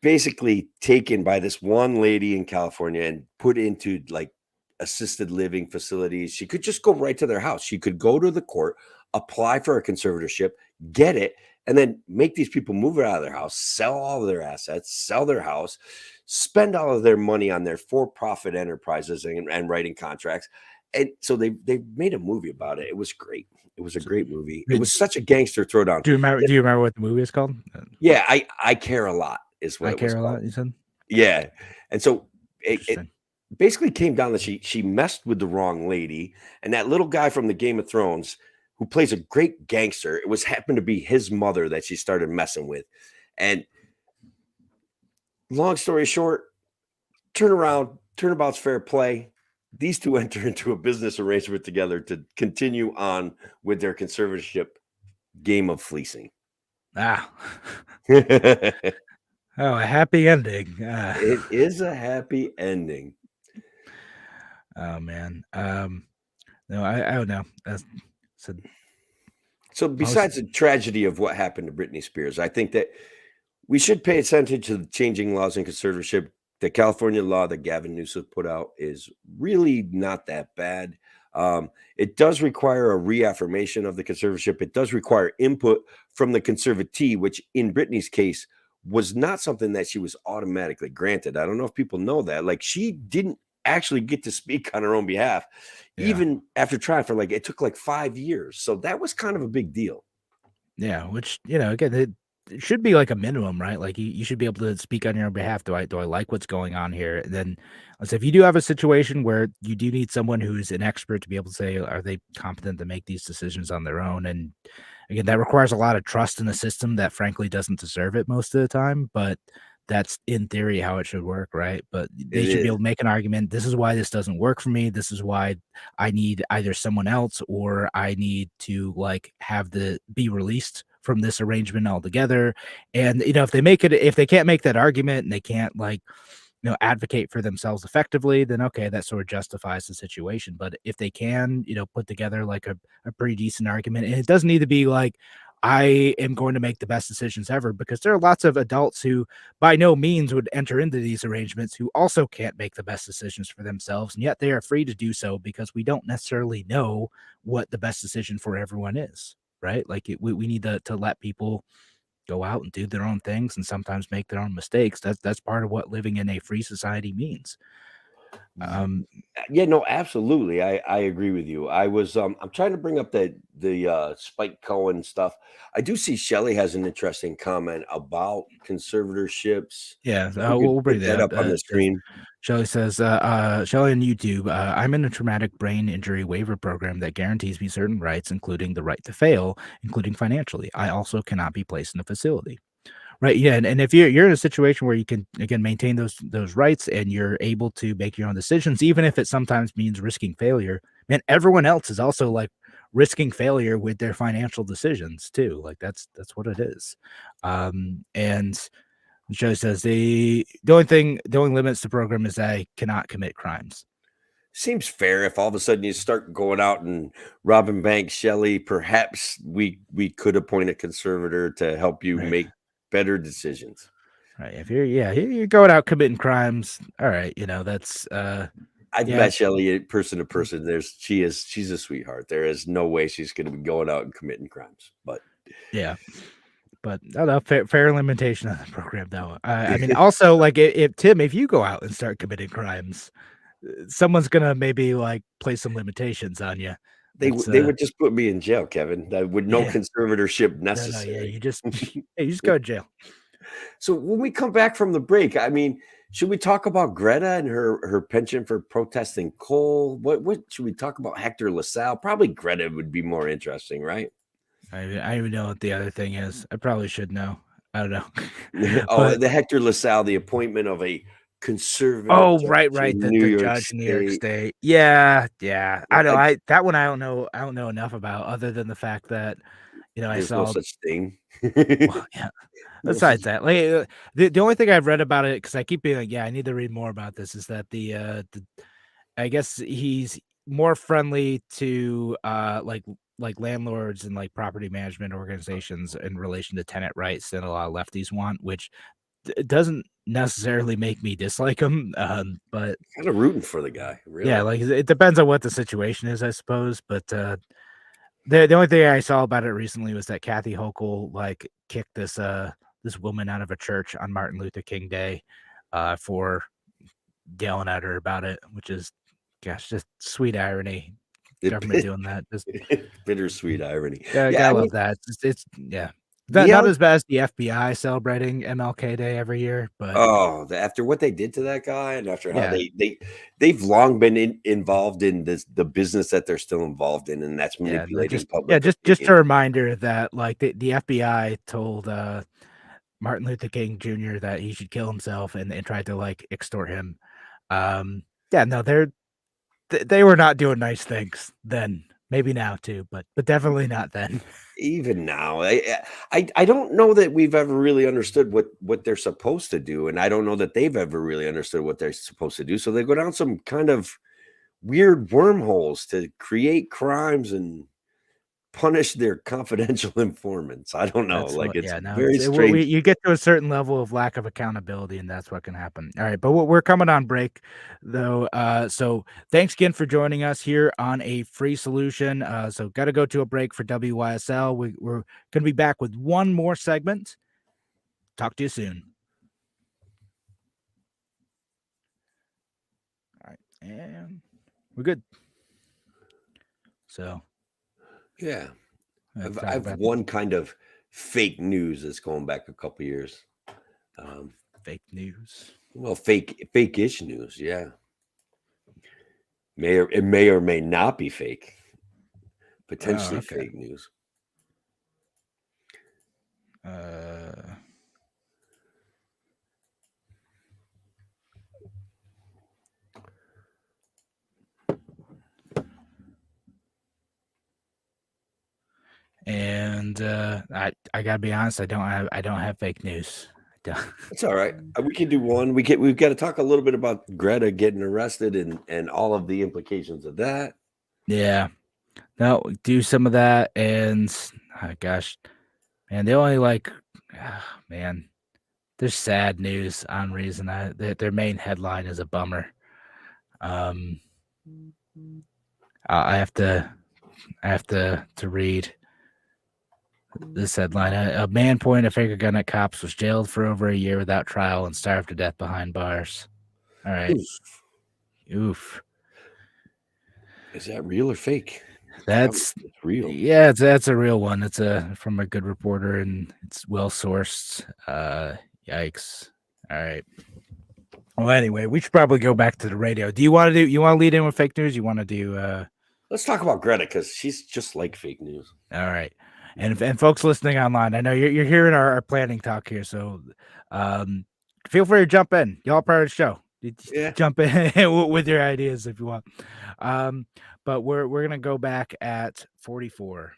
basically taken by this one lady in California and put into like assisted living facilities. She could just go right to their house. She could go to the court, apply for a conservatorship, get it, and then make these people move out of their house, sell all of their assets, sell their house, spend all of their money on their for-profit enterprises and writing contracts. And so they made a movie about it. It was great. It was a great movie. It was such a gangster throwdown. Do you remember what the movie is called? Yeah, I Care a Lot is what I it was Care a called. Lot, you said? Yeah. And so it Interesting. basically came down that she messed with the wrong lady, and that little guy from the Game of Thrones who plays a great gangster, it was happened to be his mother that she started messing with. And long story short, turnabout's fair play. These two enter into a business arrangement together to continue on with their conservatorship game of fleasing. Ah. It Oh, a happy ending. is a happy ending. Oh man. No, I don't know. So besides the tragedy of what happened to Britney Spears, I think that we should pay attention to the changing laws in conservatorship. The California law that Gavin Newsom put out is really not that bad. It does require a reaffirmation of the conservatorship. It does require input from the conservatee, which in Britney's case was not something that she was automatically granted. I don't know if people know that. Like, she didn't actually get to speak on her own behalf, even after trying for it took like 5 years. So that was kind of a big deal. Yeah, which, again, it should be like a minimum, right? Like you should be able to speak on your own behalf. Do I like what's going on here? And then so if you do have a situation where you do need someone who's an expert to be able to say, are they competent to make these decisions on their own? And again, that requires a lot of trust in the system that frankly doesn't deserve it most of the time, but that's in theory how it should work, right? But they should be able to make an argument. This is why this doesn't work for me. This is why I need either someone else or I need to be released from this arrangement altogether. And if they can't make that argument and they can't advocate for themselves effectively, then okay, that sort of justifies the situation. But if they can, put together like a pretty decent argument, and it doesn't need to be like, I am going to make the best decisions ever, because there are lots of adults who by no means would enter into these arrangements who also can't make the best decisions for themselves. And yet they are free to do so because we don't necessarily know what the best decision for everyone is, right? We need to let people go out and do their own things and sometimes make their own mistakes. That's part of what living in a free society means. Yeah, no, absolutely. I agree with you. I'm trying to bring up the Spike Cohen stuff. I do see Shelley has an interesting comment about conservatorships. Yeah, We'll we'll bring put that that up on the screen. Shelley says, Shelley on YouTube, I'm in a traumatic brain injury waiver program that guarantees me certain rights, including the right to fail, including financially. I also cannot be placed in a facility. Right. Yeah. And if you're in a situation where you can, again, maintain those rights and you're able to make your own decisions, even if it sometimes means risking failure, man, everyone else is also risking failure with their financial decisions too. That's what it is. And Joe says the only limits to program is I cannot commit crimes. Seems fair. If all of a sudden you start going out and robbing banks, Shelley, perhaps we could appoint a conservator to help you make better decisions. Right. If you're going out committing crimes, all right, that's I've met Shelley person to person. She's a sweetheart. There is no way she's going to be going out and committing crimes. But yeah, but I don't know, fair limitation on the program though. I mean, also if you go out and start committing crimes, someone's gonna maybe place some limitations on you. They would just put me in jail, Kevin. That would no conservatorship necessary. No, you just go to jail. So when we come back from the break, I mean, should we talk about Greta and her penchant for protesting coal? What should we talk about? Hector LaSalle? Probably Greta would be more interesting, right? I don't even know what the other thing is. I probably should know. I don't know. Oh, But the Hector LaSalle, the appointment of a conservative oh, judge right. in The New the York judge in New York State. State. Yeah. I know. I, That one I don't know. I don't know enough about other than the fact that I there's no saw. such thing. Well, yeah. No such. Besides that, like the only thing I've read about it, because I keep being like, yeah, I need to read more about this, is that the I guess he's more friendly to like landlords and like property management organizations in relation to tenant rights than a lot of lefties want, which doesn't necessarily make me dislike him. But Kind of rooting for the guy, yeah, really. like it depends on what the situation is, I suppose. But the only thing I saw about it recently was that Kathy Hochul like kicked this woman out of a church on Martin Luther King Day for yelling at her about it, which is, gosh, just sweet irony. Government doing that, just Bittersweet irony. gotta I mean, love that. It's yeah, the not L- as bad as the FBI celebrating MLK Day every year, but after what they did to that guy, and after how yeah, they've long been involved in the business that they're still involved in, and that's yeah, no, manipulating public just a opinion. reminder that like the FBI told Martin Luther King Jr. that he should kill himself and tried to like extort him. Yeah, no, they were not doing nice things then. Maybe now too, but definitely not then. Even now, I don't know that we've ever really understood what they're supposed to do, and I don't know that they've ever really understood what they're supposed to do. So they go down some kind of weird wormholes to create crimes and punish their confidential informants. I don't know. That's Like what, it's yeah, no, very we strange. you get to a certain level of lack of accountability, and that's what can happen. All right, but we're coming on break though. So thanks again for joining us here on A Free Solution. So got to go to a break for WYSL. We're gonna be back with one more segment. Talk to you soon. All right, and we're good. So Yeah. talk I've about one kind of fake news that's going back a couple years. fake news. Well, fake-ish news, yeah. It may or may not be fake. Potentially Okay. fake news. And I gotta be honest, I don't have fake news. I don't. It's all right. We can do one. We've got to talk a little bit about Greta getting arrested and all of the implications of that. Yeah, no, do some of that, and gosh, man, they only like, man, there's sad news on Reason. Their main headline is a bummer. I have to read this headline. A man pointing a finger gun at cops was jailed for over a year without trial and starved to death behind bars. All right. Oof. Is that real or fake? That's It's real. Yeah, that's a real one. It's from a good reporter and it's well sourced. Yikes. All right. Well, anyway, we should probably go back to the radio. You want to lead in with fake news? You want to do Let's talk about Greta because she's just like fake news. all right. And folks listening online, I know you're hearing our planning talk here, so feel free to jump in. Y'all part of the show. Yeah. Jump in with your ideas if you want. But we're gonna go back at 44.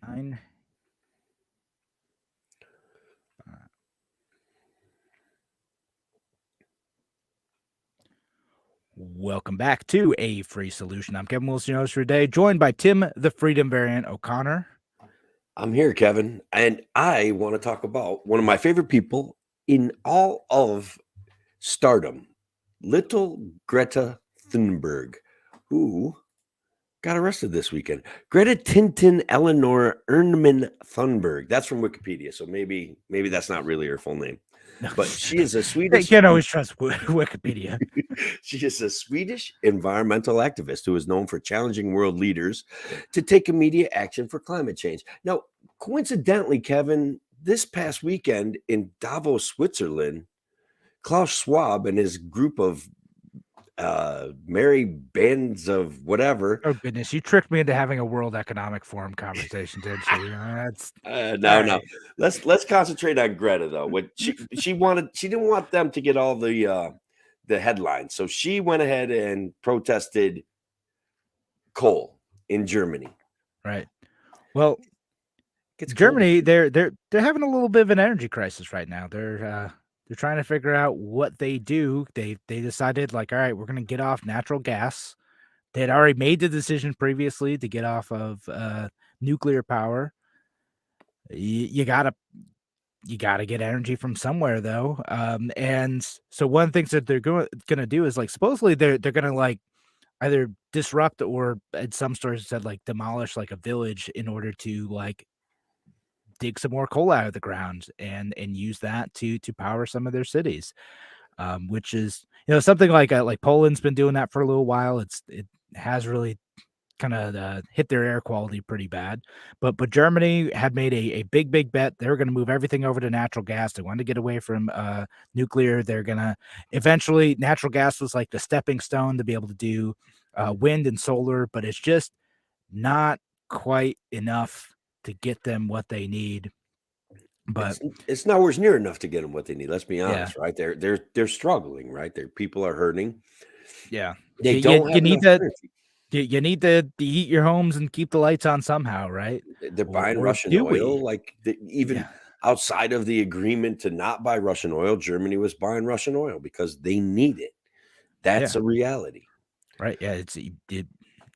Nine. Welcome back to A Free Solution. I'm Kevin Wilson, your host for today, joined by Tim the Freedom Variant O'Connor. I'm here, Kevin, and I want to talk about one of my favorite people in all of stardom, little Greta Thunberg, who got arrested this weekend. Greta Tintin Eleanor Ernman Thunberg. That's from Wikipedia, so maybe that's not really her full name. but she is a You Swedish. can't always trust Wikipedia. She is a Swedish environmental activist who is known for challenging world leaders to take immediate action for climate change. Now, coincidentally, Kevin, this past weekend in Davos, Switzerland, Klaus Schwab and his group of merry bands of whatever. Oh goodness, you tricked me into having a World Economic Forum conversation, didn't you? That's No, all no. right. Let's concentrate on Greta though. What she didn't want them to get all the headlines, so she went ahead and protested coal in Germany. Right. Well, Gets cold. Germany, they're having a little bit of an energy crisis right now. They're trying to figure out what they do. They decided like, all right, we're gonna get off natural gas. They had already made the decision previously to get off of nuclear power. You gotta get energy from somewhere though. And so one of the things that they're gonna do is like supposedly they're gonna like either disrupt or at some stories it said like demolish like a village in order to like dig some more coal out of the ground and use that to power some of their cities, which is something like Poland's been doing that for a little while. It has really kind of hit their air quality pretty bad, but Germany had made a big bet. They were going to move everything over to natural gas. They wanted to get away from nuclear. They're gonna eventually natural gas was like the stepping stone to be able to do wind and solar, but it's just not quite enough to get them what they need. But it's nowhere near enough to get them what they need. Let's be honest, right? They're struggling, right? Their people are hurting. Yeah, They don't have need enough that. energy. You need to heat your homes and keep the lights on somehow, right? They're buying Or Russian do we? oil, like even outside of the agreement to not buy Russian oil, Germany was buying Russian oil because they need it. That's a reality. Right. Yeah.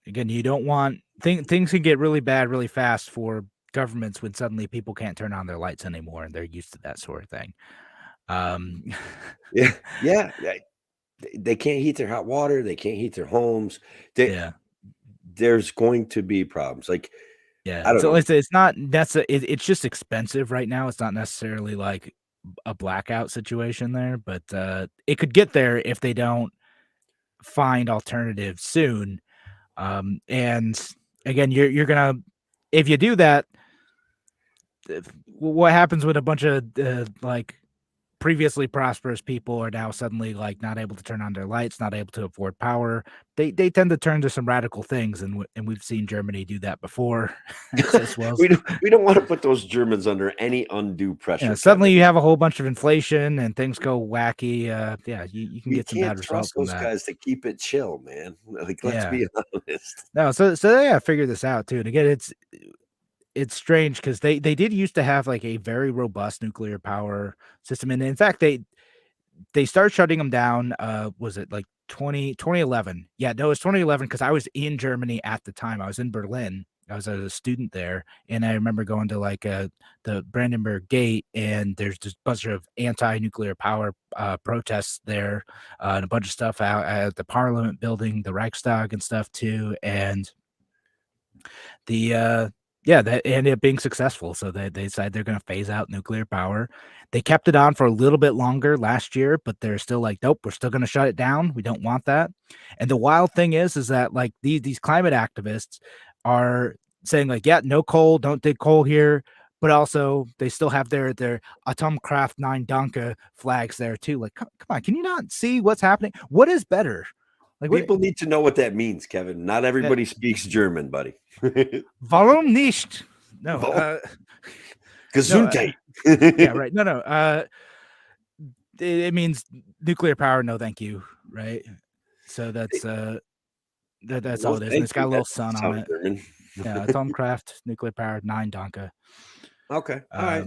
Again, you don't want things can get really bad really fast for governments when suddenly people can't turn on their lights anymore and they're used to that sort of thing. Yeah. They can't heat their hot water. They can't heat their homes. There's going to be problems. Like, I don't know. It's not it's just expensive right now. It's not necessarily like a blackout situation there, but it could get there if they don't find alternatives soon. And again, you're gonna if you do that, what happens when a bunch of like previously prosperous people are now suddenly like not able to turn on their lights, not able to afford power? They tend to turn to some radical things, and we've seen Germany do that before. As well. we don't want to put those Germans under any undue pressure. Suddenly you have a whole bunch of inflation and things go wacky. You can get some bad results from those that. guys to keep it chill, man. Like, let's be honest. No, so they gotta figure this out too. And again, it's strange because they did used to have like a very robust nuclear power system, and in fact they started shutting them down. Was it like 2011? Yeah, no, it was 2011 because I was in Germany at the time. I was in Berlin. I was a student there, and I remember going to like the Brandenburg Gate, and there's just a bunch of anti-nuclear power protests there, and a bunch of stuff out at the Parliament building, the Reichstag and stuff too, and that ended up being successful. So they decided they're going to phase out nuclear power. They kept it on for a little bit longer last year, but they're still like, nope, we're still going to shut it down. We don't want that. And the wild thing is that like these climate activists are saying like, yeah, no coal, don't dig coal here. But also they still have their Atomkraft 9 Danke flags there too. Like, come on, can you not see what's happening? What is better? Like, people need to know what that means, Kevin. Not everybody speaks German, buddy. Warum nicht? No. Gesundheit. Yeah, right. No. It means nuclear power. No, thank you. Right. So that's all it is. And it's got a little sun on it. German. Yeah, Atomkraft, nuclear power, 9 Danke. Okay. All right.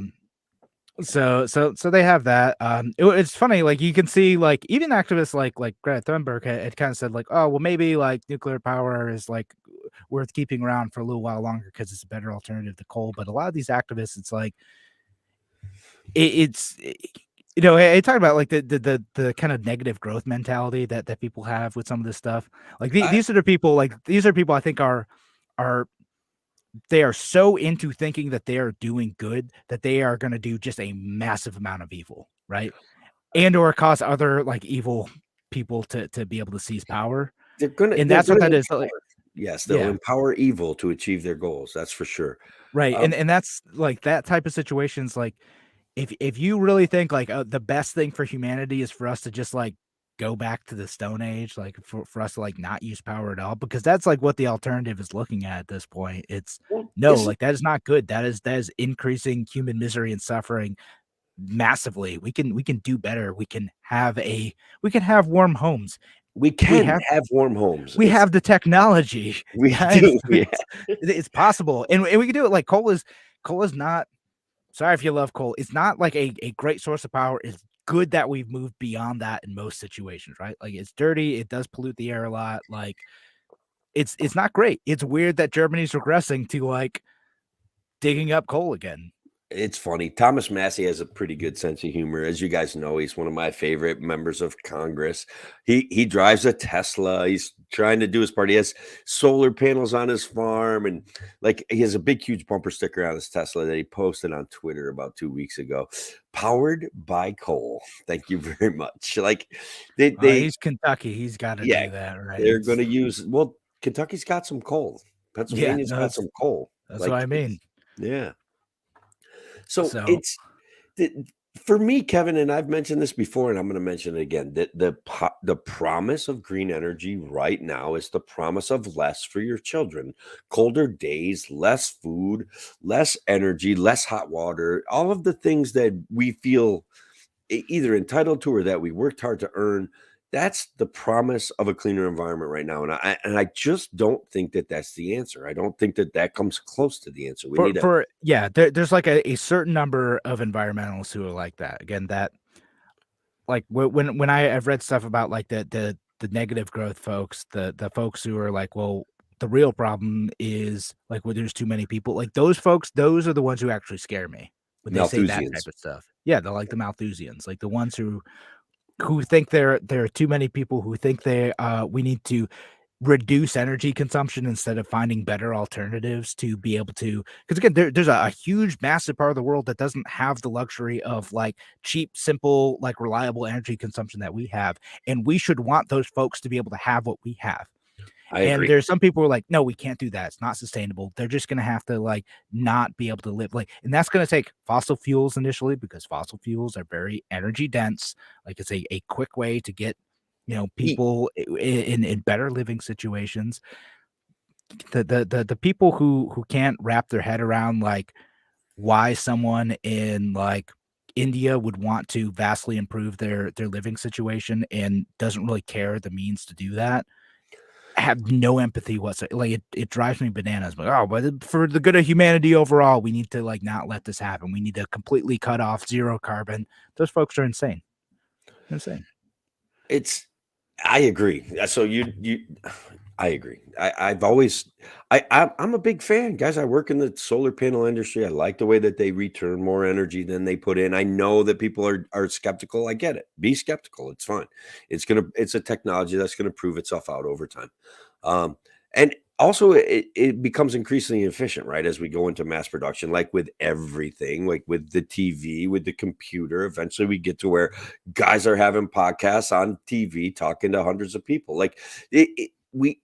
So they have that. It's funny, like you can see, like even activists like Greta Thunberg had kind of said, like, oh well, maybe like nuclear power is like worth keeping around for a little while longer because it's a better alternative to coal. But a lot of these activists, it's like it's I talk about like the kind of negative growth mentality that people have with some of this stuff. Like these are people I think are they are so into thinking that they are doing good that they are going to do just a massive amount of evil. right? And or cause other like evil people to be able to seize power. And They're that's what gonna that is. Like, empower. Yes, they'll yeah, empower evil to achieve their goals. That's for sure. right. Um, And that's like that type of situations. Like if you really think like the best thing for humanity is for us to just like go back to the Stone Age, like for us to like not use power at all, because that's like what the alternative is looking at this point. It's well, no, isn't like that is not good. That is increasing human misery and suffering massively. We can do better. We can have warm homes. we We can have have warm homes. we have the technology, We guys. do. Yeah. It's possible, and we can do it. Like coal is not. Sorry if you love coal. It's not like a great source of power. It's good that we've moved beyond that in most situations, right? Like it's dirty. It does pollute the air a lot. Like it's not great. It's weird that Germany's regressing to like digging up coal again. It's funny. Thomas Massey has a pretty good sense of humor. As you guys know, he's one of my favorite members of Congress. He drives a Tesla. He's trying to do his part. He has solar panels on his farm, and like he has a big, huge bumper sticker on his Tesla that he posted on Twitter about 2 weeks ago. Powered by coal. Thank you very much. Like they He's Kentucky. He's got to yeah, do that, right? they're going to use. Well, Kentucky's got some coal. Yeah, Pennsylvania's no, got some coal. that's what Like I mean. yeah. So So it's the for me, Kevin, and I've mentioned this before, and I'm going to mention it again. That the promise of green energy right now is the promise of less for your children, colder days, less food, less energy, less hot water, all of the things that we feel either entitled to or that we worked hard to earn. That's the promise of a cleaner environment right now, and I just don't think that that's the answer. I don't think that that comes close to the answer. We need a for yeah, there's like a certain number of environmentalists who are like that. Again, that like when I've read stuff about like the negative growth folks, the folks who are like, well, the real problem is like when there's too many people. Like those folks, those are the ones who actually scare me when they say that type Malthusians. of stuff. Yeah, they're like the Malthusians, like the ones who think there are too many people who think we need to reduce energy consumption instead of finding better alternatives to be able to, because again there's a huge massive part of the world that doesn't have the luxury of like cheap, simple, like reliable energy consumption that we have, and we should want those folks to be able to have what we have. I And agree. there's some people who are like, no, we can't do that. It's not sustainable. They're just going to have to like not be able to live like, and that's going to take fossil fuels initially because fossil fuels are very energy dense. Like it's a quick way to get, Eat. people in better living situations. The people who can't wrap their head around like why someone in like India would want to vastly improve their living situation and doesn't really care the means to do that have no empathy whatsoever. Like it drives me bananas. But oh, but for the good of humanity overall, we need to like not let this happen. We need to completely cut off zero carbon. Those folks are insane. Insane. It's I agree. So you I agree. I've always I'm a big fan, guys. I work in the solar panel industry. I like the way that they return more energy than they put in. I know that people are skeptical. I get it. Be skeptical. It's fine. It's a technology that's gonna prove itself out over time. And also it becomes increasingly efficient, right? As we go into mass production, like with everything, like with the TV, with the computer, eventually we get to where guys are having podcasts on TV talking to hundreds of people. Like we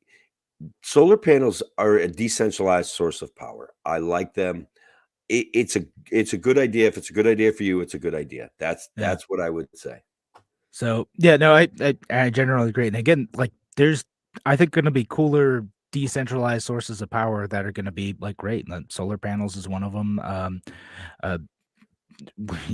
solar panels are a decentralized source of power. I like them. It's a good idea. If it's a good idea for you, it's a good idea. That's Yeah. what I would say. So yeah, no, I generally agree. And again, like there's I think gonna be cooler decentralized sources of power that are gonna be like great. And solar panels is one of them. Uh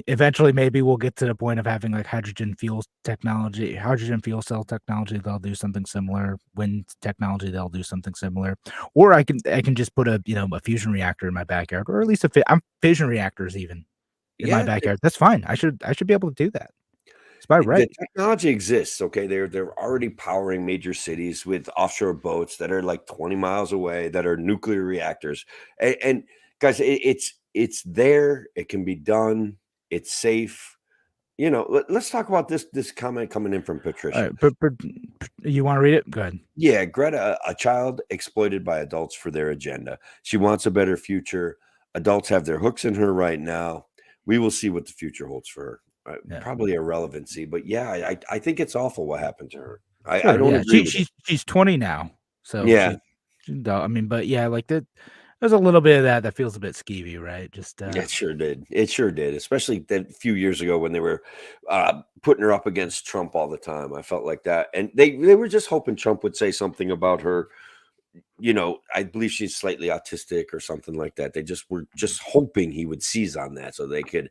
Eventually maybe we'll get to the point of having like hydrogen fuel cell technology, they'll do something similar. Wind technology, they'll do something similar. Or I can just put a fusion reactor in my backyard, or at least I'm fission reactors even in my Yeah, backyard. That's fine. I should be able to do that. It's by the right. technology exists, okay? They're already powering major cities with offshore boats that are like 20 miles away that are nuclear reactors. And guys, it's there. It can be done. It's safe. Let's talk about this comment coming in from All Patricia. right, but you want to read it? Go ahead. Yeah, Greta, a child exploited by adults for their agenda. She wants a better future. Adults have their hooks in her right now. We will see what the future holds for her. Yeah. Probably irrelevancy, but yeah, I think it's awful what happened to her. I Sure, don't yeah. agree with it. She's 20 now, so Yeah, she's an adult. I mean, but yeah, like that. There's a little bit of that feels a bit skeevy, right? Just it sure did. It sure did, especially that few years ago when they were putting her up against Trump all the time. I felt like that, and they were just hoping Trump would say something about her. I believe she's slightly autistic or something like that. They just were just hoping he would seize on that so they could.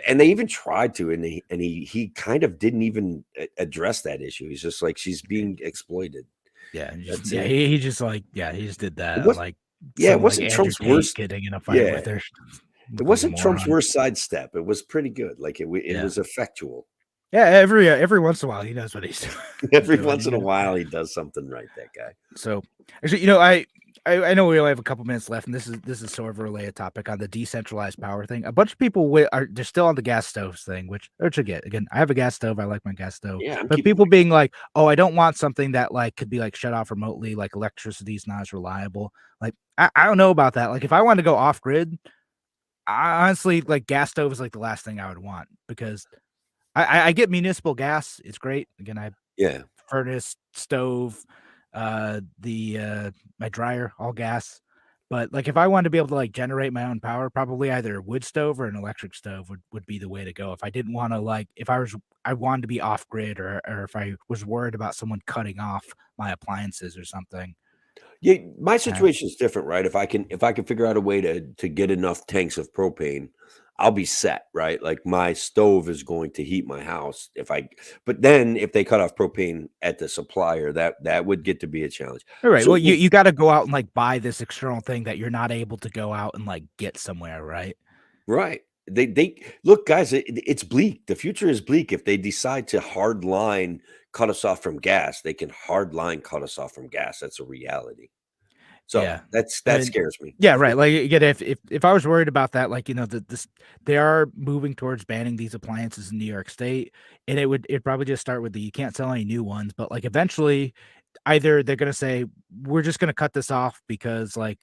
And they even tried to, and he kind of didn't even address that issue. He's just like she's being exploited. yeah, That's yeah. it. He just like he just did It that was like yeah, it some like wasn't Andrew Trump's Tate worst. getting in a fight Yeah, with her. it Look like a wasn't Trump's moron. worst sidestep. It was pretty good. Like it Yeah, was effectual. yeah. Every once in a while, he knows what he's Every doing. once in a while, he does something right. That guy. So actually, I know we only have a couple minutes left, and this is sort of a related topic on the decentralized power thing. A bunch of people they're still on the gas stoves thing, which again, I have a gas stove. I like my gas stove, Yeah, I'm but keeping people my. being like, "Oh, I don't want something that like could be like shut off remotely, like electricity is not as reliable." Like I don't know about that. Like if I wanted to go off grid, I honestly like gas stove is like the last thing I would want because I get municipal gas. It's great. Again, I Yeah, furnace, stove, the my dryer, all gas. But like if I wanted to be able to like generate my own power, probably either a wood stove or an electric stove would be the way to go. If I didn't want to like if I wanted to be off grid or if I was worried about someone cutting off my appliances or something. yeah. My Uh, situation is different, right? If I can figure out a way to get enough tanks of propane, I'll be set, right? Like my stove is going to heat my house but then if they cut off propane at the supplier, that would get to be a challenge. all right. Well, Certainly, you got to go out and like buy this external thing that you're not able to go out and like get somewhere, right? right. They look, guys, it's bleak. The future is bleak. If they decide to hard line cut us off from gas, they can hard line cut us off from gas. That's a reality. So Yeah. that scares me. Yeah, right. Like again, if I was worried about that, like this they are moving towards banning these appliances in New York State, and it'd probably just start with the you can't sell any new ones, but like eventually, either they're gonna say we're just gonna cut this off because like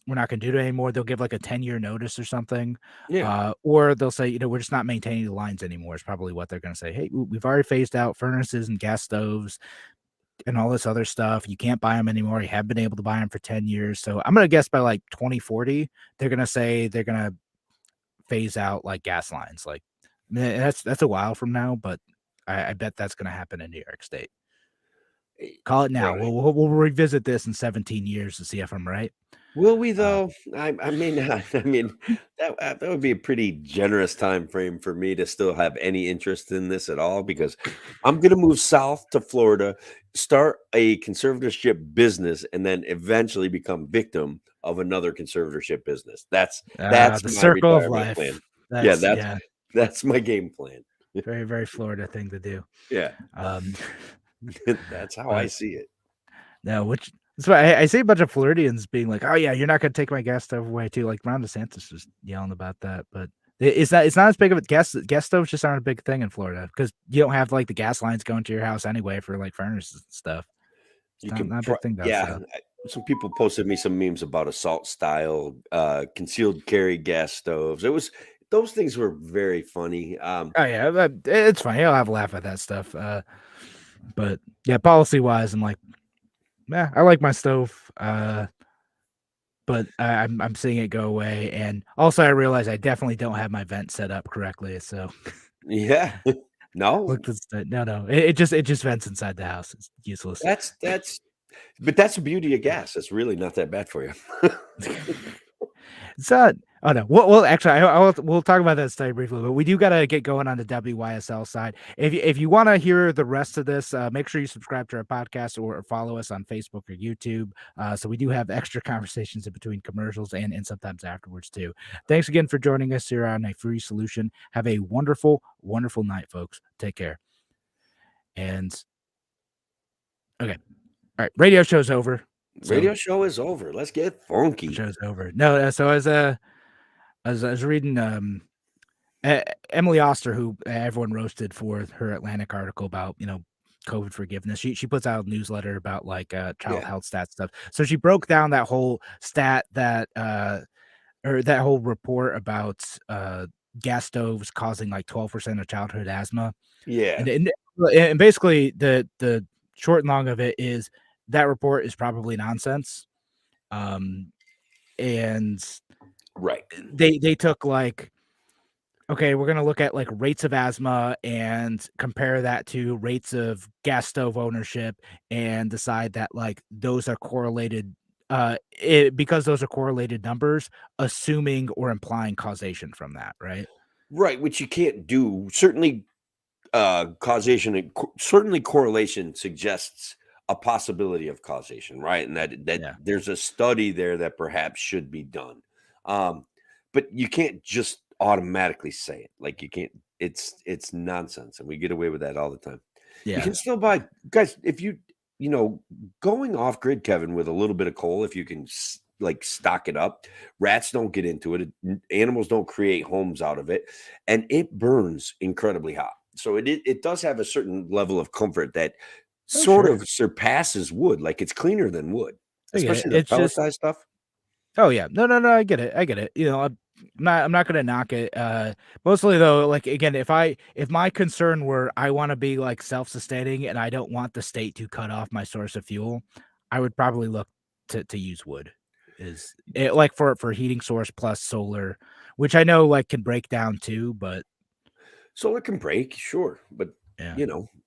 we're not gonna do it anymore. They'll give like a 10-year notice or something, Yeah. or they'll say we're just not maintaining the lines anymore. Is probably what they're gonna say. Hey, we've already phased out furnaces and gas stoves and all this other stuff. You can't buy them anymore. You have been able to buy them for 10 years. So I'm gonna guess by like 2040, they're gonna say they're gonna phase out like gas lines. Like that's a while from now, but I bet that's gonna happen in New York State. Call it now. Right. We'll revisit this in 17 years to see if I'm right. Will we Uh, though? I may not. I mean, that would be a pretty generous time frame for me to still have any interest in this at all because I'm going to move south to Florida, start a conservatorship business, and then eventually become victim of another conservatorship business. That's the my circle of retirement life. plan. Yeah, That's that's my game plan. very, very Florida thing to do. Yeah, Um, that's how I but see it. no, which that's why I see a bunch of Floridians being like, "Oh yeah, you're not gonna take my gas stove away too." Like Ron DeSantis was yelling about that, but it's not as big of a gas stoves just aren't a big thing in Florida because you don't have like the gas lines going to your house anyway for like furnaces and stuff. You It's not, can, not a big thing down yeah. south. Some people posted me some memes about assault style concealed carry gas stoves. Those things were very funny. Oh yeah, it's funny. I'll have a laugh at that stuff. But yeah, policy wise, I'm like, yeah, I like my stove. But I'm seeing it go away, and also I realize I definitely don't have my vent set up correctly. So Yeah, no, look, no, it just vents inside the house. It's useless. but that's the beauty of gas. It's really not that bad for you. It's not. Oh no. Well, actually, we'll talk about that study briefly, but we do got to get going on the WYSL side. If you want to hear the rest of this, make sure you subscribe to our podcast or follow us on Facebook or YouTube. So we do have extra conversations in between commercials and sometimes afterwards too. Thanks again for joining us here on A Free Solution. Have a wonderful, wonderful night, folks. Take care. And okay, all right. Radio show's over. So Radio show is over. Let's get funky. show's over. No, so I was reading Emily Oster, who everyone roasted for her Atlantic article about COVID forgiveness. She puts out a newsletter about like child Yeah, health stat stuff. So she broke down that whole stat that or that whole report about gas stoves causing like 12% of childhood asthma. Yeah. And basically the short and long of it is that report is probably nonsense. And Right. they took like, okay, we're gonna look at like rates of asthma and compare that to rates of gas stove ownership and decide that like those are correlated because those are correlated numbers, assuming or implying causation from that, right? Right, which you can't do. Certainly, causation and certainly correlation suggests a possibility of causation, right? And that Yeah. there's a study there that perhaps should be done. Um, but you can't just automatically say it. Like you can't. It's nonsense, and we get away with that all the time. You Yeah. can still buy, guys. If you know, going off grid, Kevin, with a little bit of coal, if you can like stock it up, rats don't get into it. Animals don't create homes out of it, and it burns incredibly hot. So it does have a certain level of comfort that Oh, sort sure. of surpasses wood. Like it's cleaner than wood, I get it. especially the It's just pelletized stuff. oh yeah. No, no, no, I get it. I get it. You know, I'm not gonna knock it. Mostly though, like again, if my concern were I want to be like self-sustaining and I don't want the state to cut off my source of fuel, I would probably look to use wood. Is it like for heating source plus solar, which I know like can break down too, but Solar can break, sure, but yeah,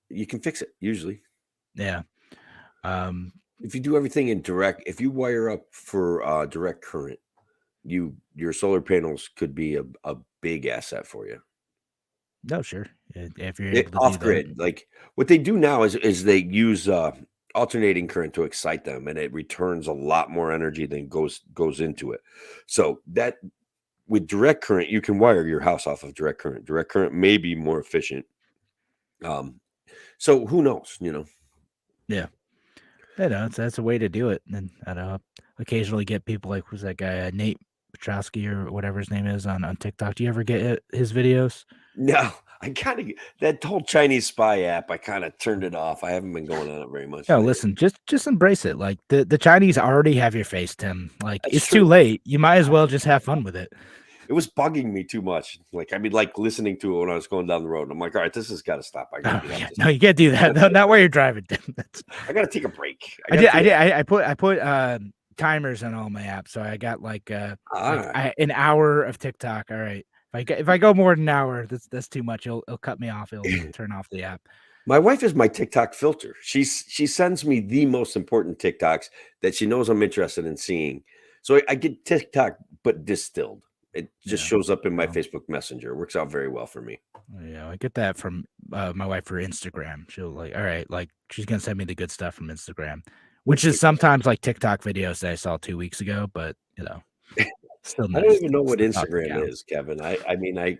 you can fix it usually. yeah. Um, If you do everything in direct, if you wire up for direct current, your solar panels could be a big asset for you. no, sure. If you're able to do Off that, grid, like what they do now is they use alternating current to excite them, and it returns a lot more energy than goes into it. So that with direct current, you can wire your house off of direct current. Direct current may be more efficient. Um, so who knows? yeah. I know that's a way to do it. And I know occasionally get people like who's that guy Nate Petrosky or whatever his name is on TikTok. Do you ever get his videos? No, I kind of that whole Chinese spy app. I kind of turned it off. I haven't been going on it very much No, lately. listen, just embrace it. Like the Chinese already have your face, Tim. Like That's it's too true. late. You might as well just have fun with it. It was bugging me too much. Like like listening to it when I was going down the road. I'm like, all right, this has got to stop. I Oh, got to yeah. No, you can't do that. No, not while you're driving, Tim. I got to take a break. I put timers on all my apps, so I got like Ah. an hour of TikTok. All right, if I go more than an hour, that's too much. It'll cut me off. It'll turn off the app. My wife is my TikTok filter. She sends me the most important TikToks that she knows I'm interested in seeing. So I get TikTok, but distilled. It just Yeah. shows up in my Well, Facebook Messenger. It works out very well for me. yeah, I get that from my wife for Instagram. She'll like, all right, like she's gonna send me the good stuff from Instagram, which is sometimes like TikTok videos that I saw 2 weeks ago, but still I nice. don't even know what Still not the Instagram count. is, Kevin. I mean, I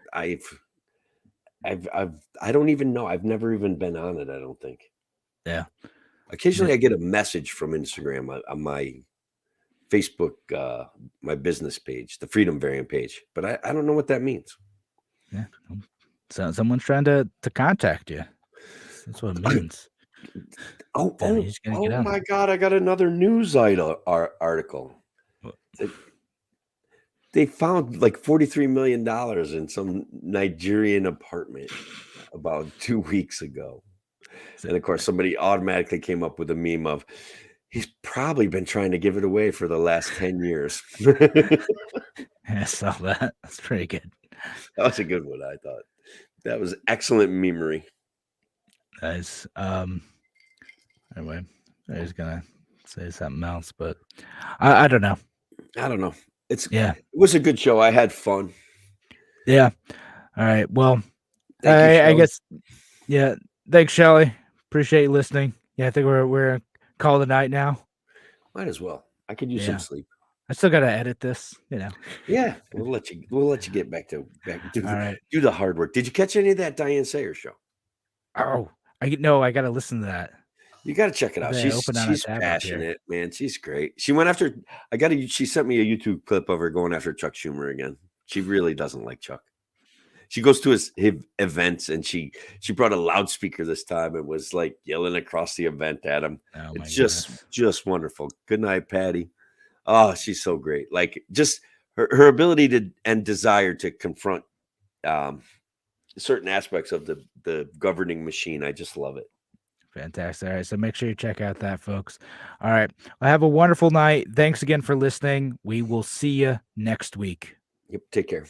don't even know. I've never even been on it, I don't think. Yeah. Occasionally I get a message from Instagram on my Facebook, my business page, the Freedom Variant page, but I don't know what that means. Yeah. So someone's trying to contact you. That's what it means. Oh, Then you're just gonna get out. my God! I got another news article. What? They found like $43 million in some Nigerian apartment about 2 weeks ago, and of course, somebody automatically came up with a meme of he's probably been trying to give it away for the last 10 years. I saw that. That's pretty good. That was a good one, I thought. That was excellent memery. Nice. Anyway, I was gonna say something else, but I don't know. I don't know. Yeah. It was a good show. I had fun. Yeah. All right. Well, Thank you, I Shelly. guess. Yeah. Thanks, Shelly. Appreciate you listening. Yeah, I think we're call the night now. Might as well. I could use some sleep. I still gotta edit this. Yeah, we'll let you get back to All right. do the hard work. Did you catch any of that Diane Sayer show? Oh, I gotta listen to that. You got to check it out. Yeah, She's open on a tab up here. passionate, man. She's great. She went after. She sent me a YouTube clip of her going after Chuck Schumer again. She really doesn't like Chuck. She goes to his events and she brought a loudspeaker this time and was like yelling across the event at him. Oh my It's goodness. just wonderful. Good night, Patty. Oh, she's so great. Like just her ability to and desire to confront certain aspects of the governing machine. I just love it. Fantastic. All right. So make sure you check out that, folks. All right. Well, have a wonderful night. Thanks again for listening. We will see you next week. Yep. Take care.